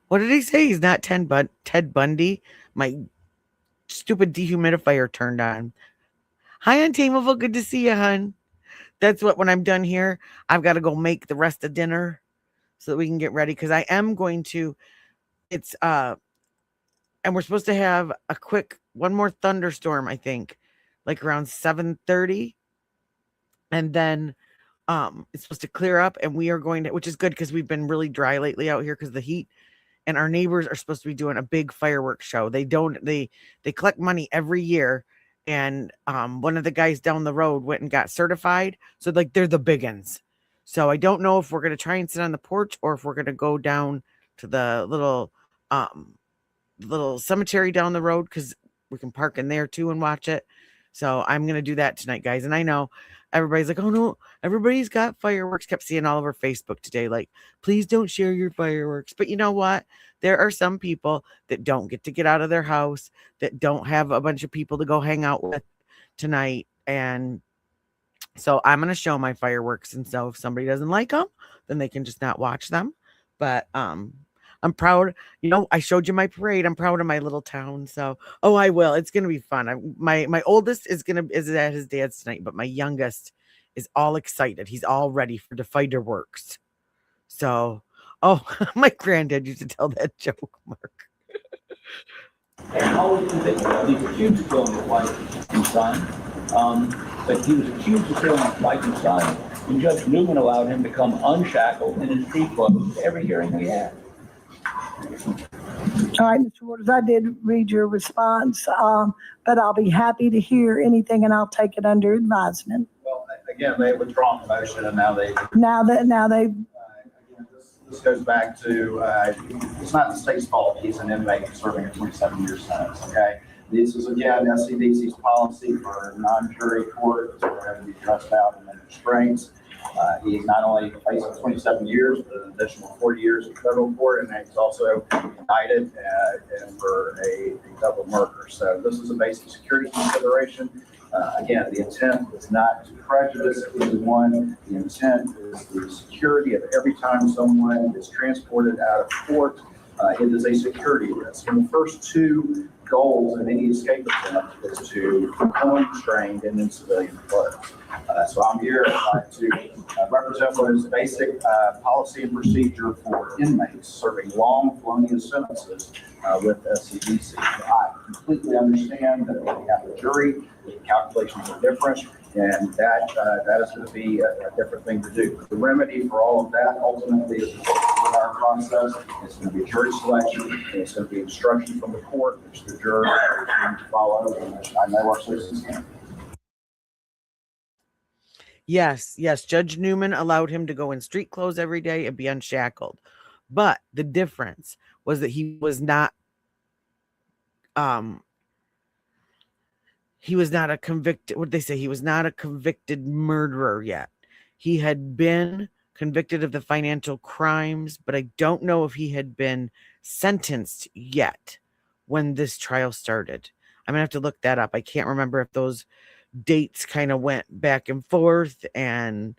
What did he say? He's not Ted Bundy. My stupid dehumidifier turned on. Hi, Untamable. Good to see you, hun. That's what, when I'm done here, I've got to go make the rest of dinner so that we can get ready. Because I am going to, and we're supposed to have a quick, one more thunderstorm, I think, like around 7:30. And then it's supposed to clear up, and we are going to, which is good because we've been really dry lately out here because of the heat. And our neighbors are supposed to be doing a big fireworks show. They collect money every year. And one of the guys down the road went and got certified. So like they're the big uns. So I don't know if we're going to try and sit on the porch or if we're going to go down to the little cemetery down the road, because we can park in there too and watch it. So I'm going to do that tonight, guys. And I know everybody's like, oh no, everybody's got fireworks. Kept seeing all over Facebook today, like, please don't share your fireworks. But you know what? There are some people that don't get to get out of their house, that don't have a bunch of people to go hang out with tonight. And so I'm going to show my fireworks. And so if somebody doesn't like them, then they can just not watch them. But I'm proud. I showed you my parade. I'm proud of my little town. So, I will. It's going to be fun. My oldest is at his dad's tonight, but my youngest is all excited. He's all ready for the fireworks. So, my granddad used to tell that joke, Mark. And how was convicted? He's accused of killing his wife and son. But he was accused of killing his wife and son, and Judge Newman allowed him to come unshackled in his street clothes every hearing we had. All right, Mr. Waters, I did read your response, but I'll be happy to hear anything and I'll take it under advisement. Well, again, they withdrawn the motion and now they. Now they. Again, this goes back to, it's not the state's fault. He's an inmate serving a 27-year sentence, okay? This is, again, SCDC's policy for non-jury court to have to be dressed out in restraints. He's not only facing 27 years, but an additional 40 years in federal court, and he's also indicted for a double murder. So this is a basic security consideration. Again, the intent is not to prejudice anyone. The intent is the security of every time someone is transported out of court. It is a security risk. And the first two goals in any escape attempt is to become unrestrained and in civilian clothes. So I'm here to represent what is basic policy and procedure for inmates serving long felonious sentences with SCDC. I completely understand that when we have a jury, the calculations are different, and that is going to be a different thing to do. The remedy for all of that ultimately is our process. It's going to be jury selection, and it's going to be instruction from the court, which the jurors are going to follow, and which I know our citizens can. Yes. Judge Newman allowed him to go in street clothes every day and be unshackled. But the difference was that he was not a convicted, what did they say? He was not a convicted murderer yet. He had been convicted of the financial crimes, but I don't know if he had been sentenced yet when this trial started. I'm gonna have to look that up. I can't remember if those dates kind of went back and forth, and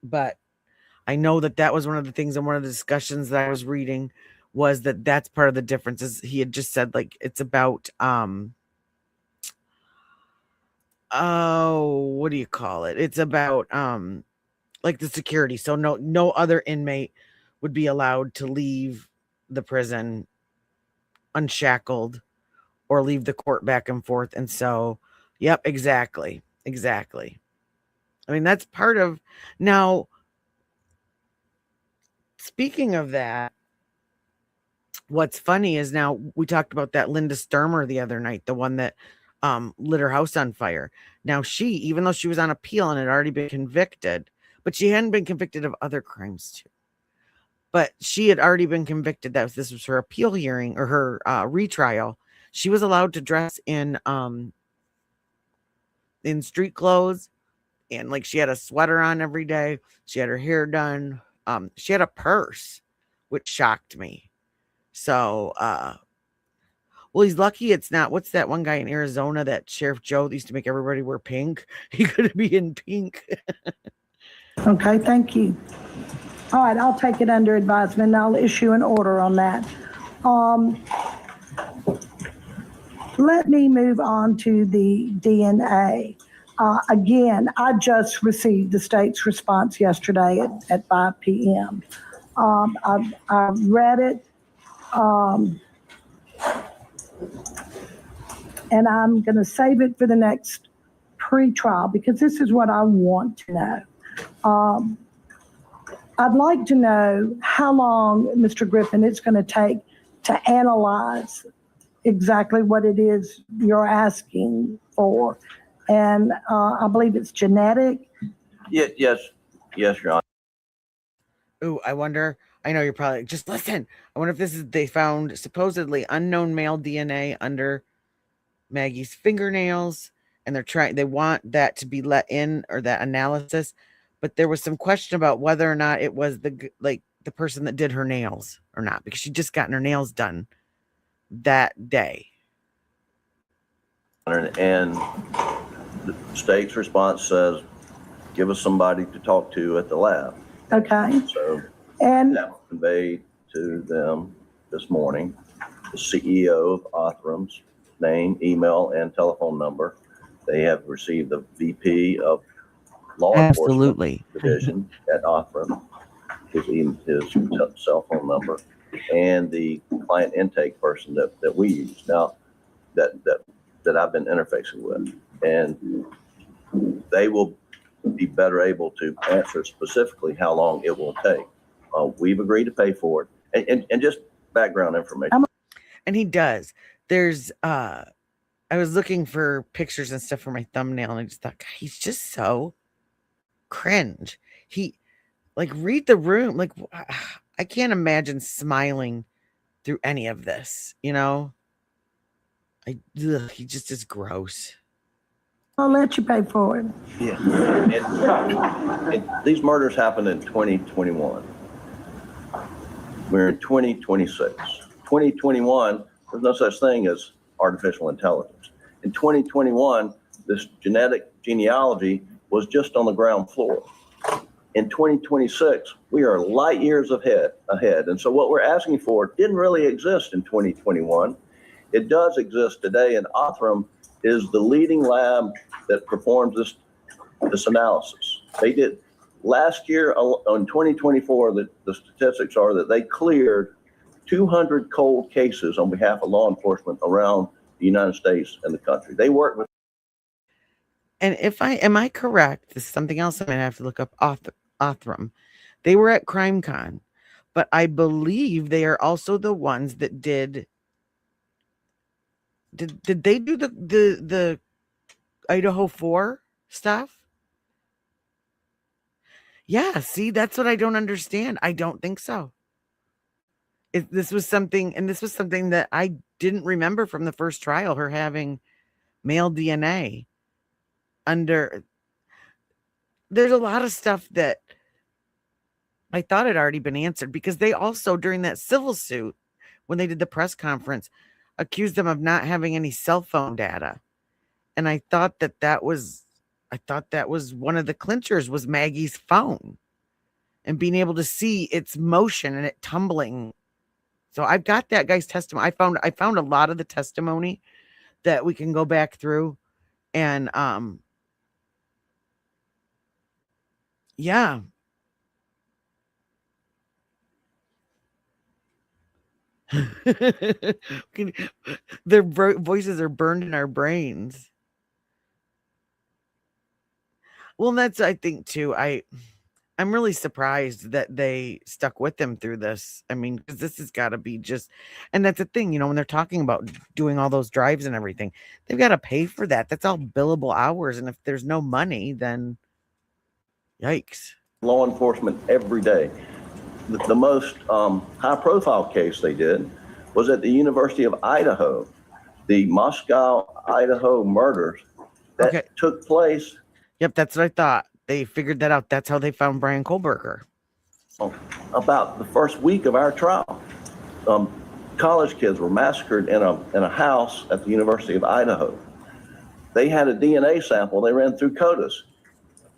but I know that was one of the things in one of the discussions that I was reading, was that that's part of the difference. Is he had just said, like, it's about what do you call it? It's about like the security. So no other inmate would be allowed to leave the prison unshackled or leave the court back and forth. And so, yep, exactly. I mean, that's part of now. Speaking of that, what's funny is now we talked about that Linda Sturmer the other night, the one that lit her house on fire. Now she, even though she was on appeal and had already been convicted, but she hadn't been convicted of other crimes too. But she had already been convicted. This was her appeal hearing or her retrial. She was allowed to dress in street clothes, and like she had a sweater on every day. She had her hair done. She had a purse, which shocked me. So, well, he's lucky it's not. What's that one guy in Arizona that Sheriff Joe used to make everybody wear pink? He could be in pink. Okay, thank you. All right, I'll take it under advisement and I'll issue an order on that. Let me move on to the DNA. Again, I just received the state's response yesterday at 5 p.m. I read it, and I'm going to save it for the next pre-trial because this is what I want to know. I'd like to know how long, Mr. Griffin, it's going to take to analyze exactly what it is you're asking for. And I believe it's genetic. Yes, Your Honor. Ooh, I wonder. I know you're probably just listen. I wonder if this is they found supposedly unknown male DNA under Maggie's fingernails, and they want that to be let in or that analysis. But there was some question about whether or not it was the person that did her nails or not, because she just gotten her nails done that day. And the state's response says, give us somebody to talk to at the lab. Okay. So And that was conveyed to them this morning. The CEO of Othram's name, email, and telephone number. They have received the VP of Law Enforcement Division at Othram, his cell phone number, and the client intake person that we use now that I've been interfacing with. And they will be better able to answer specifically how long it will take. We've agreed to pay for it. And just background information. And he does. There's I was looking for pictures and stuff for my thumbnail, and I just thought, God, he's just so cringe. He read the room. Like, I can't imagine smiling through any of this, you know? He just is gross. I'll let you pay for it. Yeah. And these murders happened in 2021. We're in 2026. 2021, there's no such thing as artificial intelligence. In 2021, this genetic genealogy was just on the ground floor. In 2026, we are light years ahead. And so what we're asking for didn't really exist in 2021. It does exist today, and Othram is the leading lab that performs this analysis. They did last year on 2024, the statistics are that they cleared 200 cold cases on behalf of law enforcement around the United States and the country. They work with. And am I correct? This is something else I'm gonna have to look up. Othram. They were at CrimeCon, but I believe they are also the ones that did they do the Idaho 4 stuff? Yeah, see, that's what I don't understand. I don't think so. This was something that I didn't remember from the first trial, her having male DNA under. There's a lot of stuff that I thought had already been answered, because they also, during that civil suit, when they did the press conference, accused them of not having any cell phone data. And I thought that was one of the clinchers was Maggie's phone and being able to see its motion and it tumbling. So I've got that guy's testimony. I found a lot of the testimony that we can go back through, and yeah. Their voices are burned in our brains. Well, that's I think too. I'm really surprised that they stuck with him through this. I mean, because this has got to be just, and that's the thing, when they're talking about doing all those drives and everything, they've got to pay for that. That's all billable hours, and if there's no money, then yikes. Law enforcement every day. The most high-profile case they did was at the University of Idaho, the Moscow, Idaho murders that took place. Yep, that's what I thought. They figured that out. That's how they found Brian Kohlberger. About the first week of our trial, college kids were massacred in a house at the University of Idaho. They had a DNA sample. They ran through CODIS.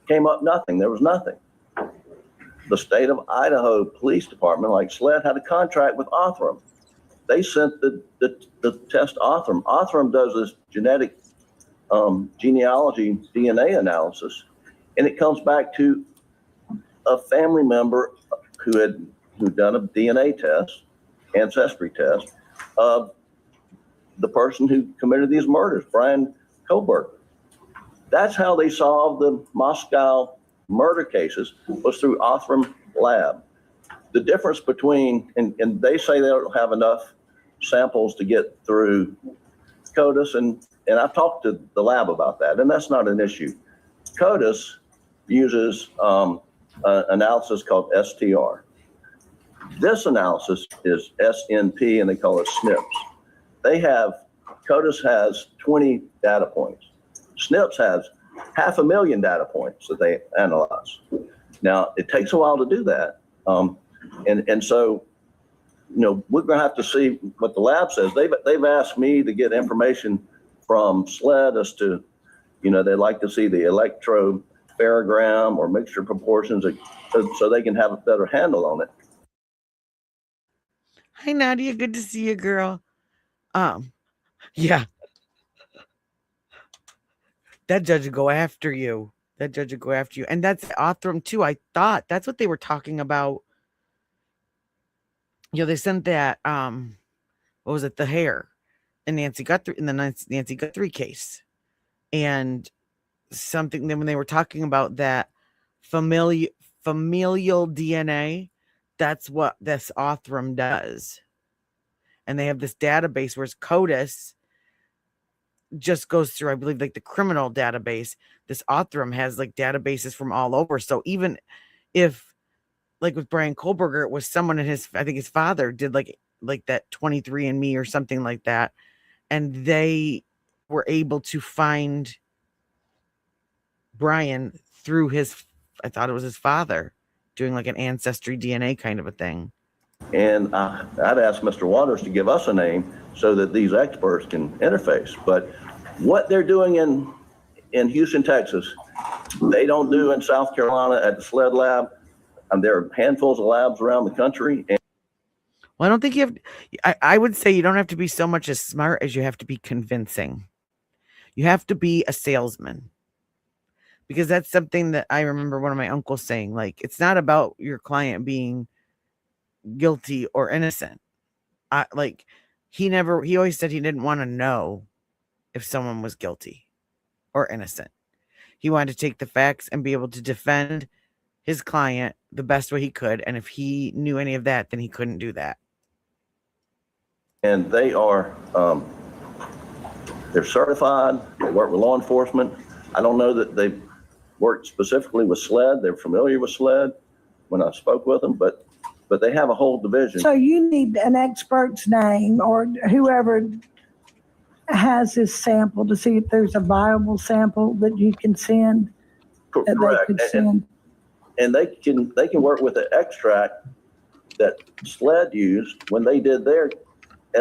Came up nothing. There was nothing. The state of Idaho Police Department, like SLED, had a contract with Othram. They sent the test Othram. Othram does this genetic genealogy DNA analysis, and it comes back to a family member who'd done a DNA test, ancestry test, of the person who committed these murders, Brian Kohlberger. That's how they solved the Moscow murder cases, was through Othram lab. The difference between, and they say they don't have enough samples to get through CODIS, and I've talked to the lab about that, and that's not an issue. CODIS uses analysis called STR. This analysis is SNP, and they call it SNPs. CODIS has 20 data points. SNPs has 500,000 data points that they analyze. Now, it takes a while to do that. And so, we're going to have to see what the lab says. They've asked me to get information from SLED as to, they'd like to see the electropherogram or mixture proportions so they can have a better handle on it. Hi, Nadia. Good to see you, girl. Yeah. That judge would go after you. And that's Othram too. I thought that's what they were talking about. They sent that, what was it? The hair in Nancy Guthrie, in the Nancy Guthrie case. And something, then when they were talking about that familial DNA, that's what this Othram does. And they have this database, whereas CODIS just goes through, I believe, like the criminal database. This Othram has like databases from all over. So even if, like with Brian Kohlberger, it was someone in I think his father did like that 23andMe or something like that, and they were able to find Brian through I thought it was his father, doing like an ancestry DNA kind of a thing. And I'd ask Mr. Waters to give us a name so that these experts can interface. But what they're doing in Houston, Texas, they don't do in South Carolina at the SLED lab. And there are handfuls of labs around the country. Well, I don't think you have, I would say you don't have to be so much as smart as you have to be convincing. You have to be a salesman. Because that's something that I remember one of my uncles saying, like, it's not about your client being guilty or innocent. He always said he didn't want to know if someone was guilty or innocent. He wanted to take the facts and be able to defend his client the best way he could. And if he knew any of that, then he couldn't do that. And they are, they're certified. They work with law enforcement. I don't know that they've worked specifically with SLED. They're familiar with SLED when I spoke with them, but they have a whole division. So you need an expert's name or whoever has this sample to see if there's a viable sample that you can send. Correct. They could send. And they can work with the extract that SLED used when they did their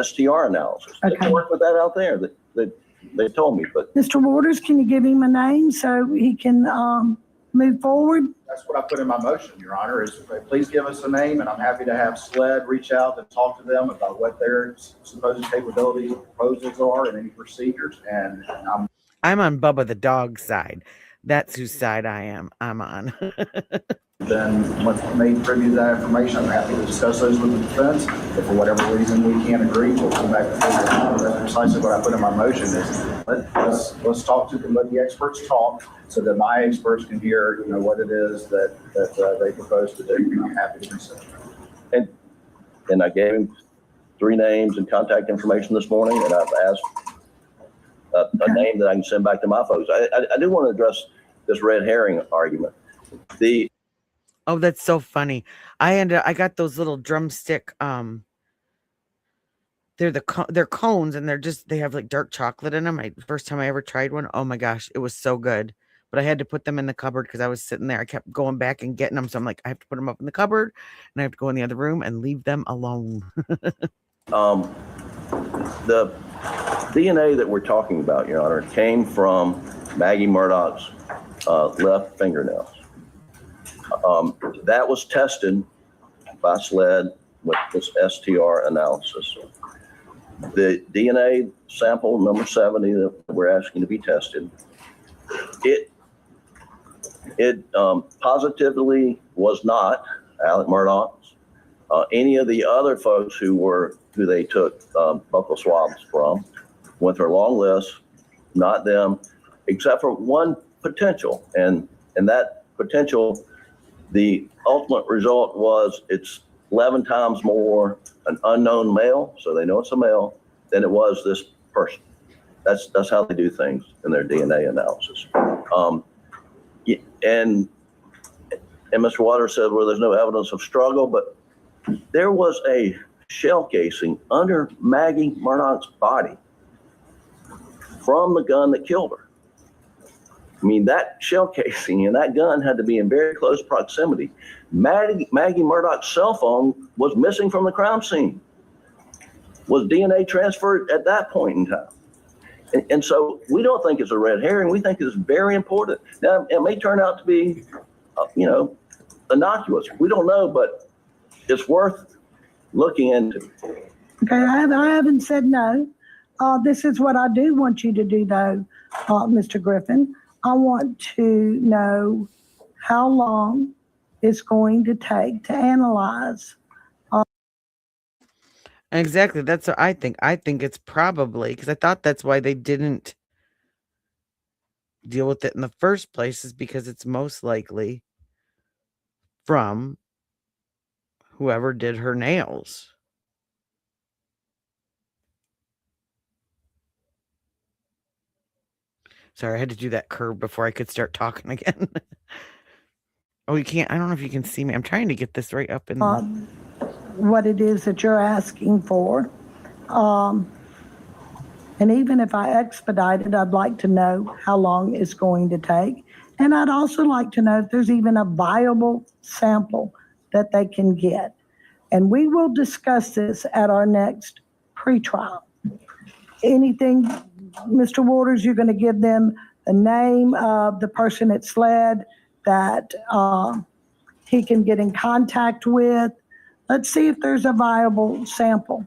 STR analysis. Okay. They can work with that out there. They told me, but Mr. Waters, can you give him a name so he can move forward? That's what I put in my motion, Your Honor, is please give us a name, and I'm happy to have SLED reach out and talk to them about what their supposed capabilities and proposals are and any procedures. And I'm on Bubba the dog side. That's whose side I'm on. been made privy to that information. I'm happy to discuss those with the defense. If for whatever reason we can't agree, we'll come back before the trial. That's precisely what I put in my motion is let's talk to them, let the experts talk so that my experts can hear, what it is that they propose to do. And I'm happy to consider. And I gave him 3 names and contact information this morning, and I've asked a name that I can send back to my folks. I do want to address this red herring argument. Oh, that's so funny. I got those little drumstick, they're cones, and they have like dark chocolate in them. First time I ever tried one. Oh my gosh, it was so good. But I had to put them in the cupboard because I was sitting there. I kept going back and getting them. So I'm like, I have to put them up in the cupboard and I have to go in the other room and leave them alone. The DNA that we're talking about, Your Honor, came from Maggie Murdaugh's left fingernails. That was tested by SLED with this STR analysis. The DNA sample number 70 that we're asking to be tested, it positively was not Alec Murdaugh's. Any of the other folks who they took buccal swabs from went through a long list, not them, except for one potential. And that potential, the ultimate result was it's 11 times more an unknown male, so they know it's a male, than it was this person. That's how they do things in their DNA analysis. And Mr. Waters said, well, there's no evidence of struggle, but there was a shell casing under Maggie Murdaugh's body from the gun that killed her. I mean, that shell casing and that gun had to be in very close proximity. Maggie Murdaugh's cell phone was missing from the crime scene. Was DNA transferred at that point in time? And so we don't think it's a red herring. We think it's very important. Now, it may turn out to be, innocuous. We don't know, but it's worth looking into. Okay, I haven't said no. This is what I do want you to do, though, Mr. Griffin. I want to know how long it's going to take to analyze. Exactly. That's what I think. I think it's probably because I thought that's why they didn't deal with it in the first place, is because it's most likely from whoever did her nails. Sorry, I had to do that curve before I could start talking again. Oh, you can't. I don't know if you can see me. I'm trying to get this right up in What it is that you're asking for. And even if I expedite it, I'd like to know how long it's going to take. And I'd also like to know if there's even a viable sample that they can get. And we will discuss this at our next pretrial. Anything, Mr. Waters, you're going to give them the name of the person at SLED that he can get in contact with. Let's see if there's a viable sample.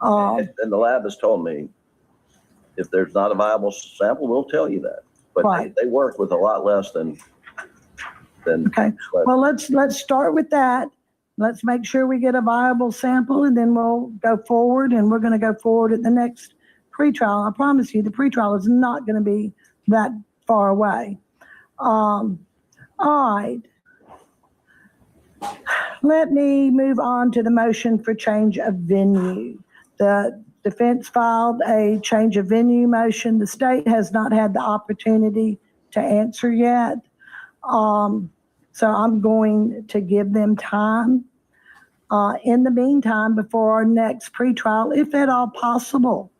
And the lab has told me if there's not a viable sample, we'll tell you that. But right. they work with a lot less than okay. SLED. Well, let's start with that. Let's make sure we get a viable sample, and then we'll go forward. And we're going to go forward at the next pretrial. I promise you, the pretrial is not going to be that far away. All right. Let me move on to the motion for change of venue. The defense filed a change of venue motion. The state has not had the opportunity to answer yet. So I'm going to give them time. In the meantime, before our next pretrial, if at all possible,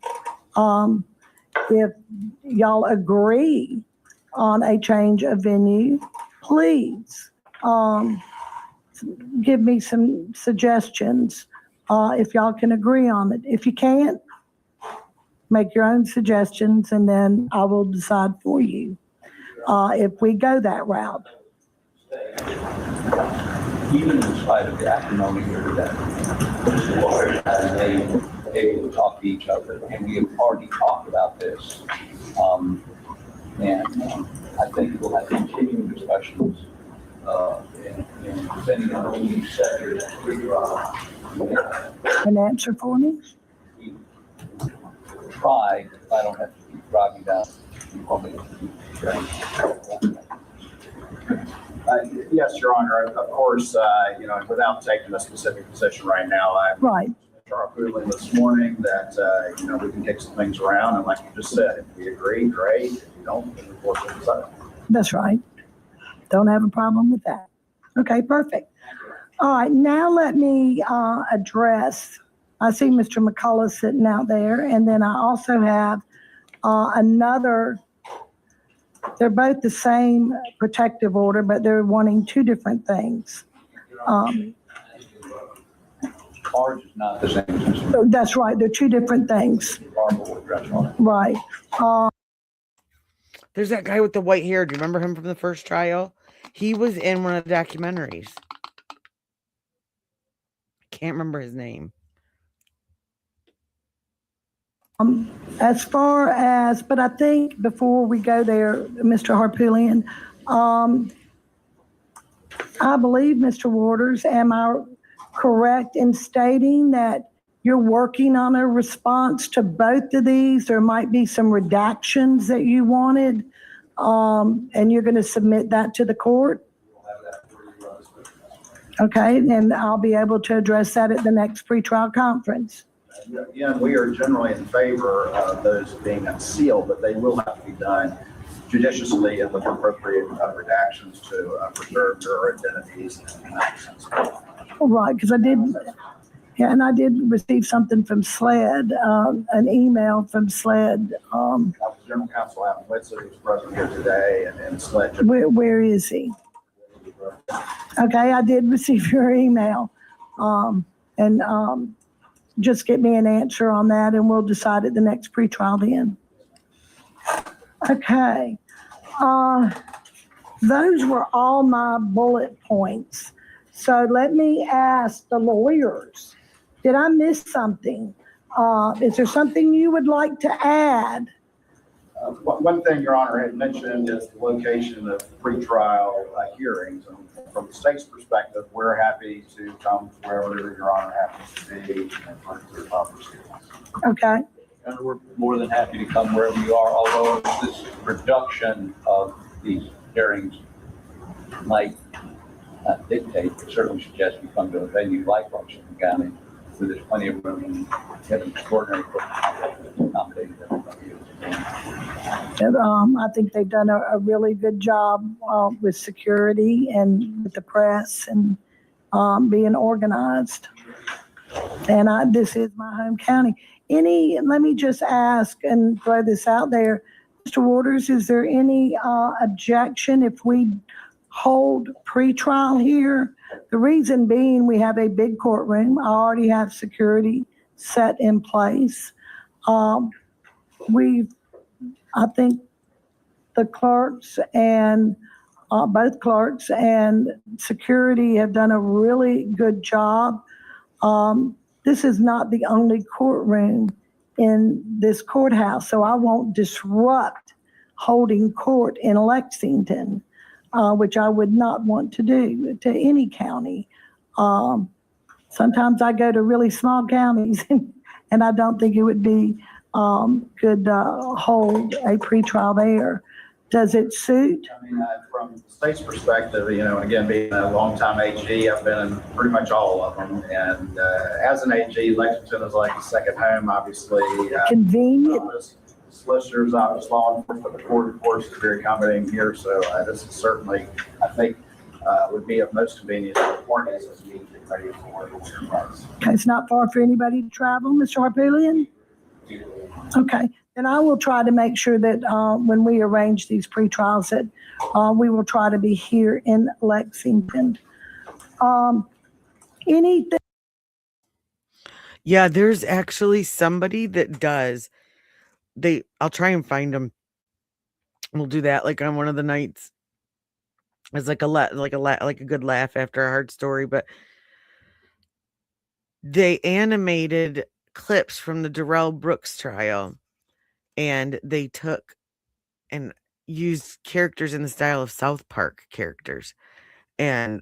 if y'all agree on a change of venue, please give me some suggestions if y'all can agree on it. If you can't, make your own suggestions and then I will decide for you if we go that route. Even in spite of the acrimony here today, the lawyers have been able to talk to each other, and we have already talked about this. I think we'll have continuing discussions, and And depending on when you set your pre-trial, An answer for me? we try, if I don't have to keep driving down. Yes, Your Honor, of course, without taking a specific position right now, I Right. Mr. Harpootlian this morning that, we can kick some things around, and like you just said, if we agree, great, if you don't, then of course we'll decide. That's right. Don't have a problem with that. Okay, perfect. All right, now let me address, I see Mr. McCullough sitting out there, and then I also have another, they're both the same protective order, but they're wanting two different things. Ours is not the same. That's right, they're two different things. Right. There's that guy with the white hair. Do you remember him from the first trial? He was in one of the documentaries. Can't remember his name. As far as, but I think before we go there, Mr. Harpootlian, I believe, Mr. Waters, am I correct in stating that you're working on a response to both of these? There might be some redactions that you wanted, and you're going to submit that to the court? Okay, and I'll be able to address that at the next pretrial conference. Again, we are generally in favor of those being unsealed, but they will have to be done judiciously and with appropriate redactions to preserve their identities and that sense. Right, because I did, yeah, and I did receive something from SLED, an email from SLED. General Counsel Adam Whitson, who's present here today, and SLED. Where is he? Okay, I did receive your email, and just get me an answer on that, and we'll decide at the next pretrial then. Okay, those were all my bullet points. So let me ask the lawyers, did I miss something? Is there something you would like to add? One thing Your Honor had mentioned is the location of pretrial hearings. And from the state's perspective, we're happy to come wherever Your Honor happens to be and for proceedings. Okay, And we're more than happy to come wherever you are, although this production of these hearings might not dictate, but certainly suggest we come to a venue like Washington County, where there's plenty of room and have an extraordinary accommodating everybody. I think they've done a really good job with security and with the press and being organized. And this is my home county. Let me just ask and throw this out there. Mr. Waters, is there any objection if we hold pretrial here? The reason being, we have a big courtroom. I already have security set in place. I think the clerks and both clerks and security have done a really good job. This is not the only courtroom in this courthouse, so I won't disrupt holding court in Lexington, which I would not want to do to any county. Sometimes I go to really small counties and I don't think it would be good hold a pretrial there. Does it suit? I mean, from the state's perspective, and again, being a longtime AG, I've been in pretty much all of them. And as an AG, Lexington is like a second home, obviously. Convenient. Solicitors, office, law enforcement, the court, of course, is very accommodating here. So this is certainly, I think, would be of most convenience for parties as we get ready for it. Okay, it's not far for anybody to travel, Mr. Harpootlian? Okay, then I will try to make sure that when we arrange these pretrials that we will try to be here in Lexington. Anything? Yeah, there's actually somebody that does. I'll try and find them. We'll do that like on one of the nights. It's like a good laugh after a hard story, but they animated clips from the Darrell Brooks trial, and they took and used characters in the style of South Park characters, And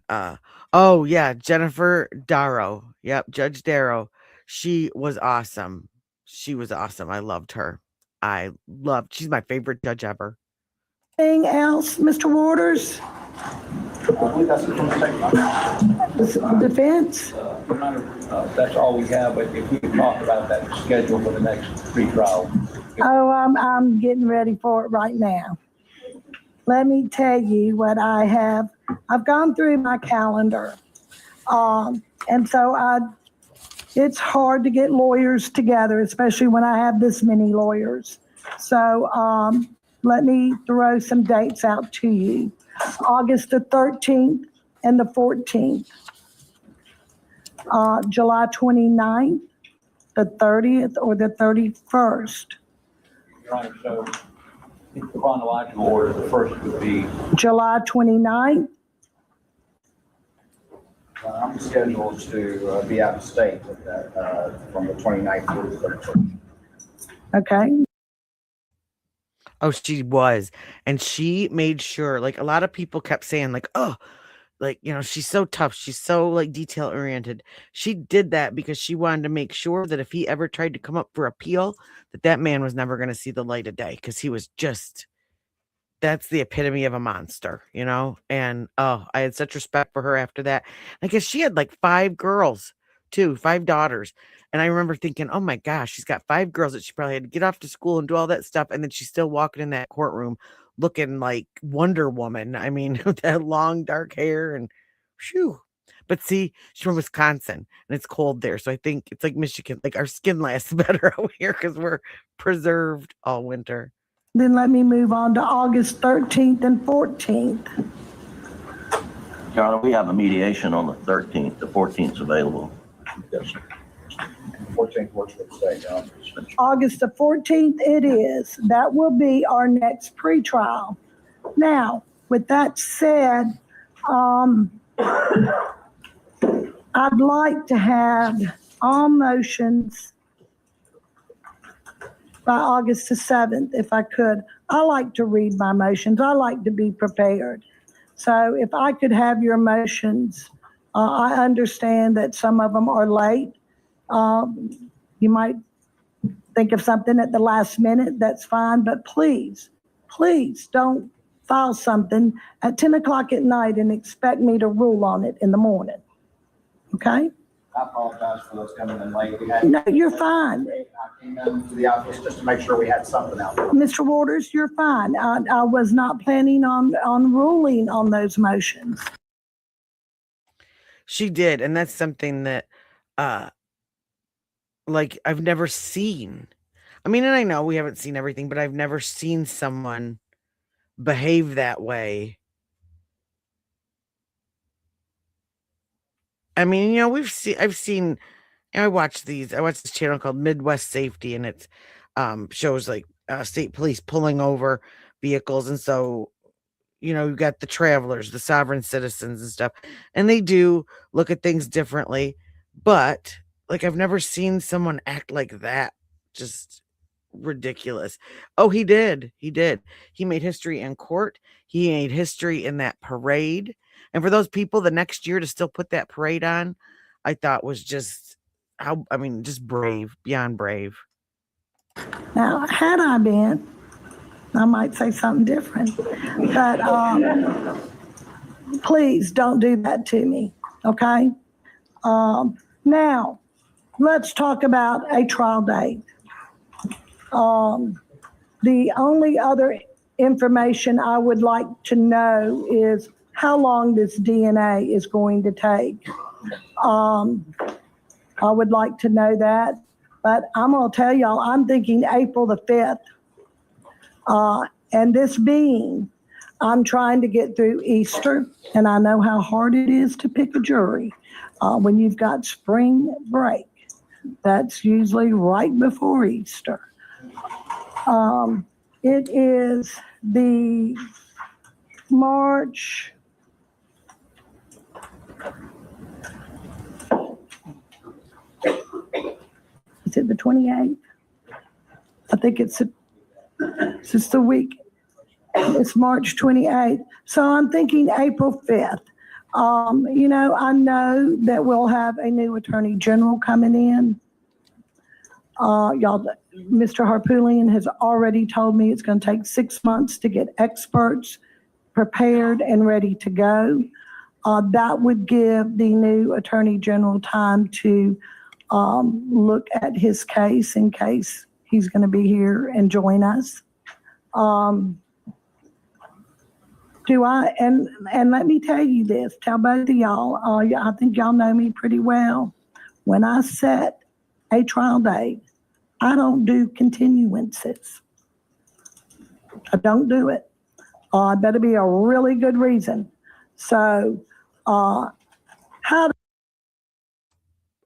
oh yeah, Jennifer Darrow. Yep, Judge Darrow. She was awesome. She was awesome. I loved her. She's my favorite judge ever. Anything else, Mr. Waters? I believe that's the statement. Defense? Your Honor, that's all we have, but if we could talk about that schedule for the next pretrial. Oh, I'm getting ready for it right now. Let me tell you what I have. I've gone through my calendar. And so it's hard to get lawyers together, especially when I have this many lawyers. So let me throw some dates out to you. August the 13th and the 14th. July 29th, the 30th, or the 31st. Your Honor, so in chronological order, the first would be July 29th. I'm scheduled to be out of state with that, from the 29th through the 31st. Okay. Oh, she was. And she made sure, like, a lot of people kept saying, like, oh, like, you know, she's so tough. She's so, like, detail oriented. She did that because she wanted to make sure that if he ever tried to come up for appeal, that man was never going to see the light of day, because he was just, that's the epitome of a monster, you know? And, oh, I had such respect for her after that. I guess she had like 5 girls, too, 5 daughters. And I remember thinking, oh my gosh, she's got 5 girls that she probably had to get off to school and do all that stuff. And then she's still walking in that courtroom looking like Wonder Woman. I mean, with that long dark hair and phew. But see, she's from Wisconsin and it's cold there. So I think it's like Michigan, like our skin lasts better out here because we're preserved all winter. Then let me move on to August 13th and 14th. Your Honor, we have a mediation on the 13th. The 14th is available. yes, sir. 14th works for the state, John. August the 14th it is. That will be our next pretrial. Now, with that said, I'd like to have all motions by August the 7th, if I could. I like to read my motions. I like to be prepared. So if I could have your motions, I understand that some of them are late. You might think of something at the last minute, that's fine, but please don't file something at 10 o'clock at night and expect me to rule on it in the morning, okay? I apologize for those coming in late. No, you're fine. I came into the office just to make sure we had something out there. Mr. Waters, you're fine. I was not planning on ruling on those motions. She did, and that's something that like I've never seen. I mean, and I know we haven't seen everything, but I've never seen someone behave that way. I mean, you know, I've seen, I watch this channel called Midwest Safety, and it's shows like state police pulling over vehicles. And so, you know, you got the travelers, the sovereign citizens and stuff, and they do look at things differently. But like, I've never seen someone act like that. Just ridiculous. Oh, he did. He made history in court. He made history in that parade. And for those people the next year to still put that parade on, I thought was just just brave, beyond brave. Now, had I been, I might say something different, but please don't do that to me, okay? Now, let's talk about a trial date. The only other information I would like to know is how long this DNA is going to take. I would like to know that, but I'm going to tell y'all, I'm thinking April the 5th. And this being, I'm trying to get through Easter, and I know how hard it is to pick a jury when you've got spring break. That's usually right before Easter. It is the March. Is it the 28th? I think it's just the week. It's March 28th. So I'm thinking April 5th. I know that we'll have a new attorney general coming in. Mr. Harpootlian has already told me it's going to take 6 months to get experts prepared and ready to go. That would give the new attorney general time to look at his case in case he's going to be here and join us. And let me tell you this, tell both of y'all, I think y'all know me pretty well. When I set a trial date, I don't do continuances. I don't do it. Better be a really good reason. So, how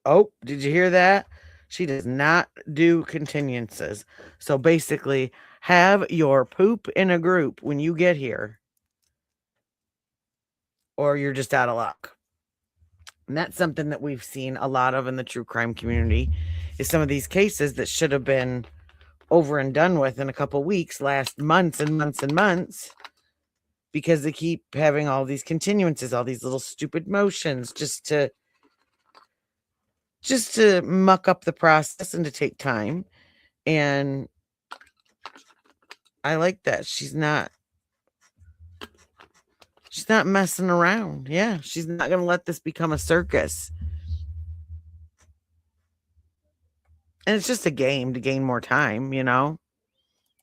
Oh, did you hear that? She does not do continuances. So basically, have your poop in a group when you get here, or you're just out of luck. And that's something that we've seen a lot of in the true crime community, is some of these cases that should have been over and done with in a couple weeks last months and months and months, because they keep having all these continuances, all these little stupid motions just to muck up the process and to take time. And I like that. She's not messing around. Yeah, she's not going to let this become a circus. And it's just a game to gain more time, you know?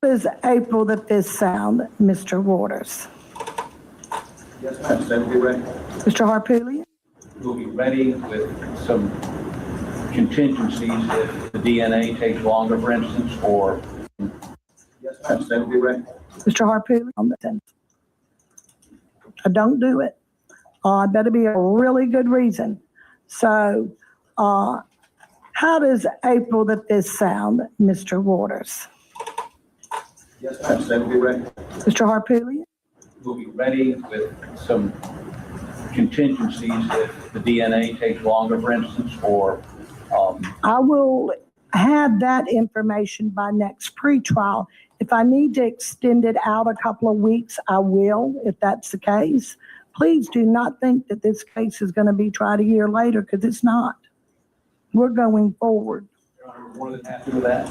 does April the 5th sound, Mr. Waters? Yes, ma'am. So we'll be ready. Mr. Harpootlian? We'll be ready with some contingencies if the DNA takes longer, for instance, or. Yes, ma'am. So we'll be ready. Mr. Harpootlian? I don't do it. Better be a really good reason. So, how does April the 5th sound, Mr. Waters? Yes, ma'am. So we'll be ready. Mr. Harpootlian? We'll be ready with some contingencies if the DNA takes longer, for instance, or. I will have that information by next pretrial. If I need to extend it out a couple of weeks, I will, if that's the case. Please do not think that this case is going to be tried a year later, because it's not. We're going forward. Your Honor, more than happy with that.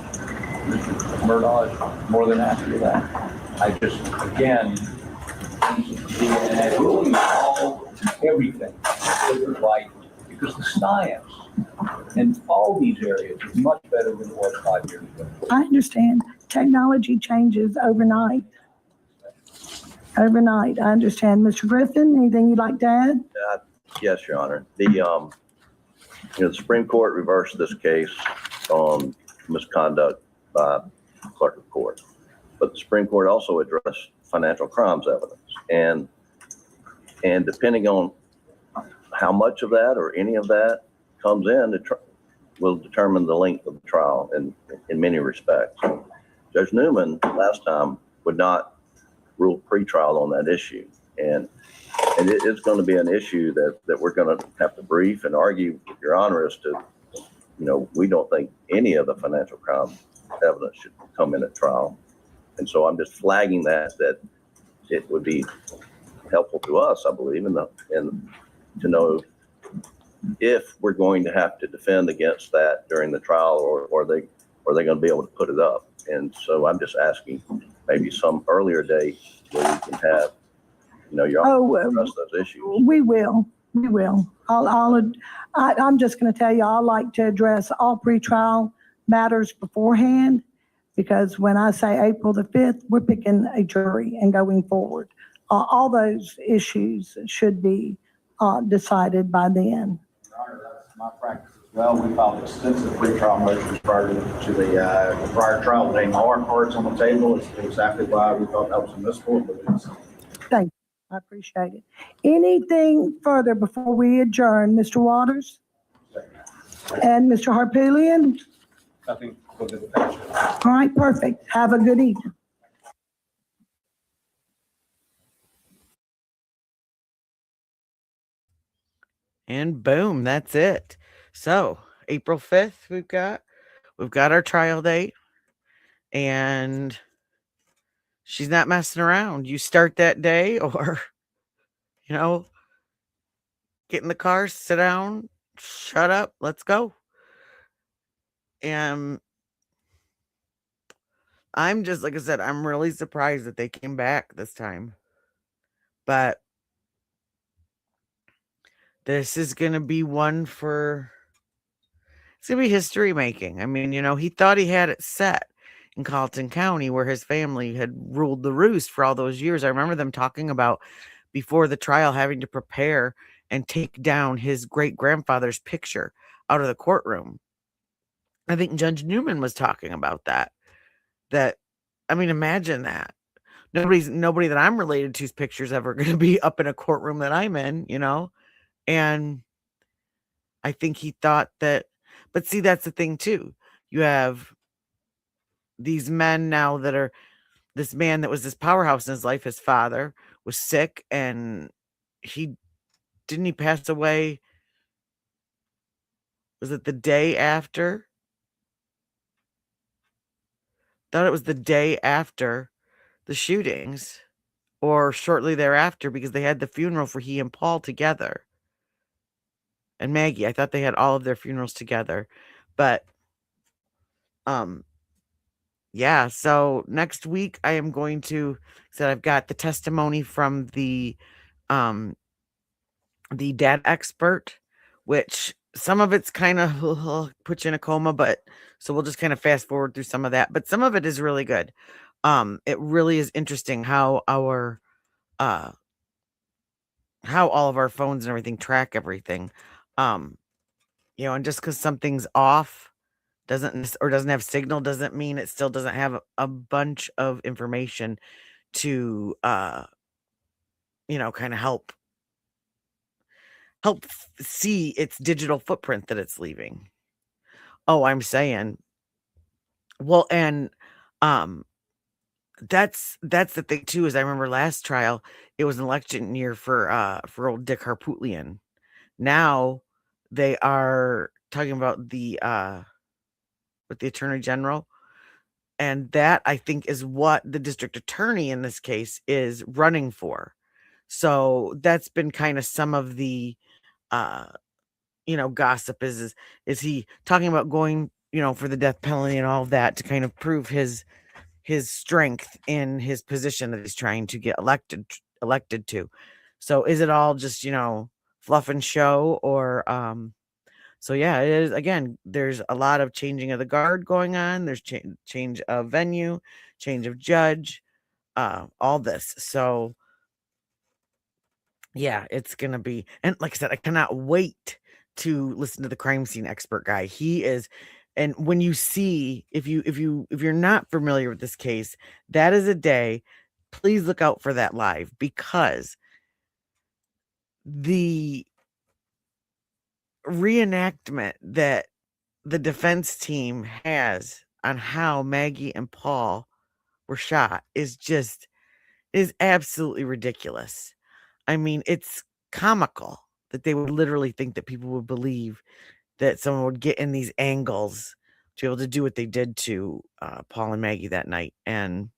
Mr. Murdaugh is more than happy with that. I just, again, DNA, really all, everything, like, because the science in all these areas is much better than it was 5 years ago. I understand. Technology changes overnight. Overnight, I understand. Mr. Griffin, anything you'd like to add? Yes, Your Honor. The Supreme Court reversed this case on misconduct by clerk of court, but the Supreme Court also addressed financial crimes evidence, and depending on how much of that or any of that comes in, will determine the length of the trial in many respects. Judge Newman last time would not rule pretrial on that issue, and it is going to be an issue that we're going to have to brief and argue with Your Honor as to, we don't think any of the financial crime evidence should come in at trial. And so I'm just flagging that it would be helpful to us, I believe, and to know if we're going to have to defend against that during the trial, or are they going to be able to put it up. And so I'm just asking maybe some earlier date where we can have, Your Honor, address those issues. We will. I'm just going to tell you, I like to address all pretrial matters beforehand, because when I say April the 5th, we're picking a jury and going forward. All those issues should be decided by then. Your Honor, that's my practice as well. We filed extensive pretrial motions prior to the prior trial date. All our cards on the table is exactly why we thought that was admissible. But it's Thank you. I appreciate it. Anything further before we adjourn, Mr. Waters? And Mr. Harpootlian? Nothing for the defense. All right, perfect. Have a good evening. And boom, that's it. So April 5th, we've got our trial date, and she's not messing around. You start that day, or, get in the car, sit down, shut up, let's go. And I'm just, like I said, I'm really surprised that they came back this time. But this is going to be one for, it's going to be history making. I mean, he thought he had it set in Carlton County where his family had ruled the roost for all those years. I remember them talking about before the trial having to prepare and take down his great grandfather's picture out of the courtroom. I think Judge Newman was talking about that. I mean, imagine that. Nobody that I'm related to's picture's ever going to be up in a courtroom that I'm in, And I think he thought that, but see, that's the thing too. You have these men now that are, this man that was this powerhouse in his life, his father was sick, and didn't he pass away? Was it the day after? Thought it was the day after the shootings or shortly thereafter, because they had the funeral for he and Paul together. And Maggie, I thought they had all of their funerals together. But yeah, so next week I am going to, so I've got the testimony from the dad expert, which some of it's kind of put you in a coma, but so we'll just kind of fast forward through some of that. But some of it is really good. It really is interesting how our how all of our phones and everything track everything. And just because something's off doesn't have signal doesn't mean it still doesn't have a bunch of information to kind of help see its digital footprint that it's leaving. Oh, I'm saying, well, and that's the thing too. Is I remember last trial, it was an election year for old Dick Harpootlian. Now they are talking about with the attorney general, and that I think is what the district attorney in this case is running for. So that's been kind of some of the gossip is he talking about going for the death penalty and all of that to kind of prove his strength in his position that he's trying to get elected to. So is it all just fluff and show, or so yeah, it is. Again, there's a lot of changing of the guard going on. There's change of venue, change of judge, all this. So yeah, it's gonna be, and like I said, I cannot wait to listen to the crime scene expert guy. He is, and when you see, if you're not familiar with this case, that is a day. Please look out for that live, because the reenactment that the defense team has on how Maggie and Paul were shot is absolutely ridiculous. I mean, it's comical that they would literally think that people would believe that someone would get in these angles to be able to do what they did to Paul and Maggie that night. And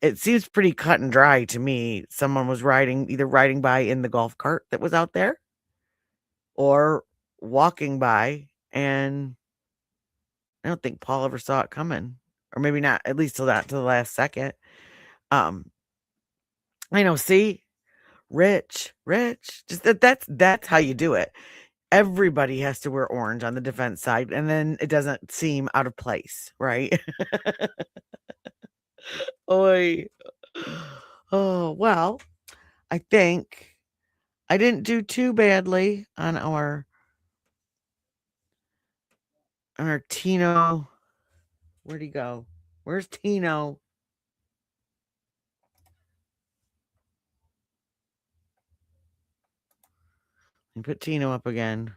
it seems pretty cut and dry to me. Someone was either riding by in the golf cart that was out there or walking by, and I don't think Paul ever saw it coming, or maybe not, at least till the last second. I know, see, rich, just that's how you do it. Everybody has to wear orange on the defense side, and then it doesn't seem out of place, right? Oy. Oh, well, I think I didn't do too badly on our Tino. Where'd he go? Where's Tino? And put Tino up again.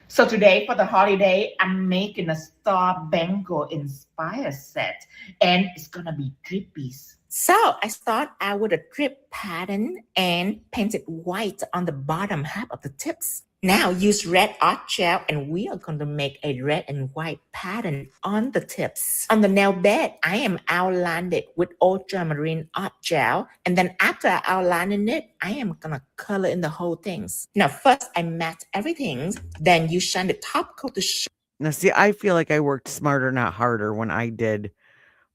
So today for the holiday, I'm making a Star Bangle inspired set, and it's gonna be drippies. So I start out with a drip pattern and paint it white on the bottom half of the tips. Now use red art gel and we are going to make a red and white pattern on the tips. On the nail bed, I am outlining it with ultramarine art gel. And then after outlining it, I am going to color in the whole things. Now first I matte everything. Then you shine the top coat to show. Now, see, I feel like I worked smarter, not harder, when I did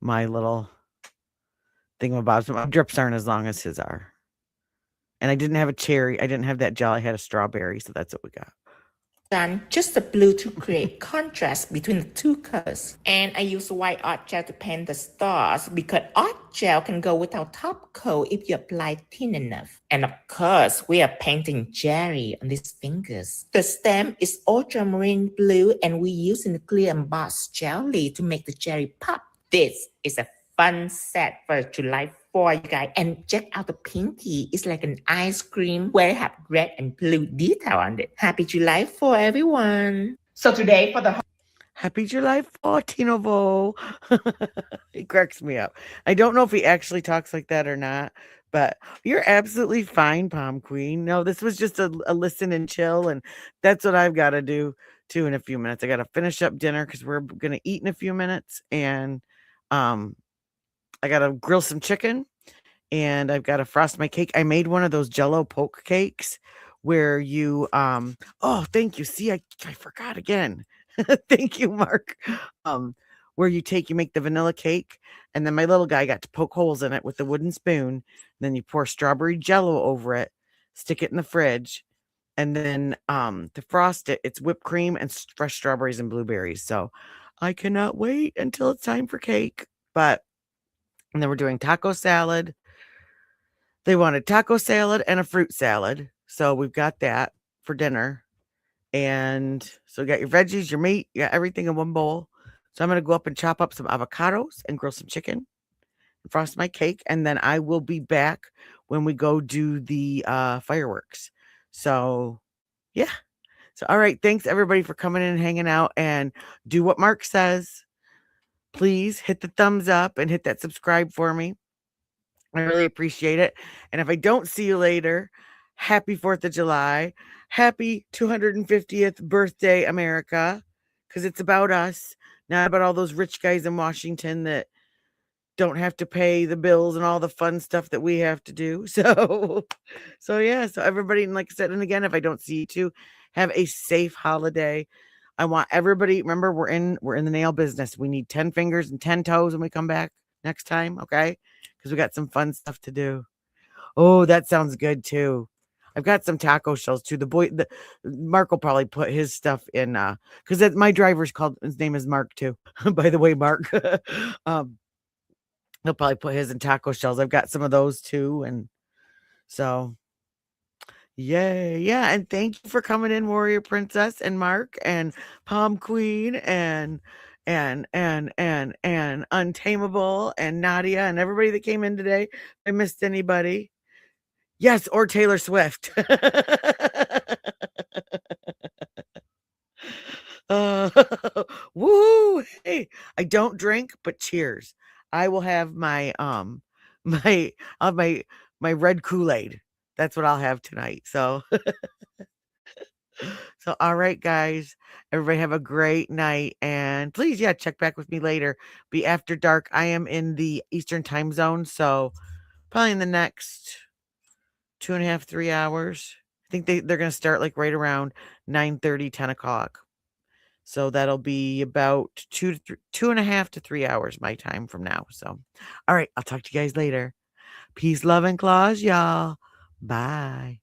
my little thingamabobs. My drips aren't as long as his are. And I didn't have a cherry. I didn't have that gel. I had a strawberry, so that's what we got. Done just the blue to create contrast between the two colors. And I use white art gel to paint the stars because art gel can go with our top coat if you apply thin enough. And of course, we are painting Jerry on these fingers. The stem is ultramarine blue and we using the clear embossed jelly to make the Jerry pop. This is a fun set for July 4, you guys. And check out the pinky. It's like an ice cream where it have red and blue detail on it. Happy July 4, everyone. So today for the Happy July 4, Tino Vo. He cracks me up. I don't know if he actually talks like that or not, but you're absolutely fine, Palm Queen. No, this was just a listen and chill, and that's what I've got to do too in a few minutes. I got to finish up dinner because we're going to eat in a few minutes, and I got to grill some chicken, and I've got to frost my cake. I made one of those Jell-O poke cakes where you, oh, thank you. See, I forgot again. Thank you, Mark. Where you make the vanilla cake, and then my little guy got to poke holes in it with the wooden spoon. Then you pour strawberry Jell-O over it, stick it in the fridge, and then to frost it, it's whipped cream and fresh strawberries and blueberries. So I cannot wait until it's time for cake. And then we're doing taco salad. They wanted taco salad and a fruit salad. So we've got that for dinner. And so you got your veggies, your meat, you got everything in one bowl. So I'm going to go up and chop up some avocados and grill some chicken, and frost my cake. And then I will be back when we go do the fireworks. So yeah. So, all right. Thanks everybody for coming in and hanging out, and do what Mark says. Please hit the thumbs up and hit that subscribe for me. I really appreciate it. And if I don't see you later, happy 4th of July. Happy 250th birthday, America. Because it's about us, not about all those rich guys in Washington that don't have to pay the bills and all the fun stuff that we have to do. So yeah. So everybody, and like I said, and again, if I don't see you too, have a safe holiday. I want everybody, remember, we're in the nail business. We need 10 fingers and 10 toes when we come back next time, okay? Because we got some fun stuff to do. Oh, that sounds good too. I've got some taco shells too. Mark will probably put his stuff in, because my driver's his name is Mark too. By the way, Mark. He'll probably put his in taco shells. I've got some of those too, and so yay, yeah. And thank you for coming in, Warrior Princess and Mark and Palm Queen and Untamable and Nadia and everybody that came in today. If I missed anybody. Yes, or Taylor Swift. Woo! Hey, I don't drink, but cheers. I will have my my red Kool-Aid. That's what I'll have tonight. So all right, guys. Everybody have a great night, and please, yeah, check back with me later. Be after dark. I am in the Eastern time zone, so probably in the next 2.5, 3 hours. I think they're going to start like right around 9:30, 10 o'clock. So that'll be about 2.5 to 3 hours my time from now. So, all right, I'll talk to you guys later. Peace, love, and claws, y'all. Bye.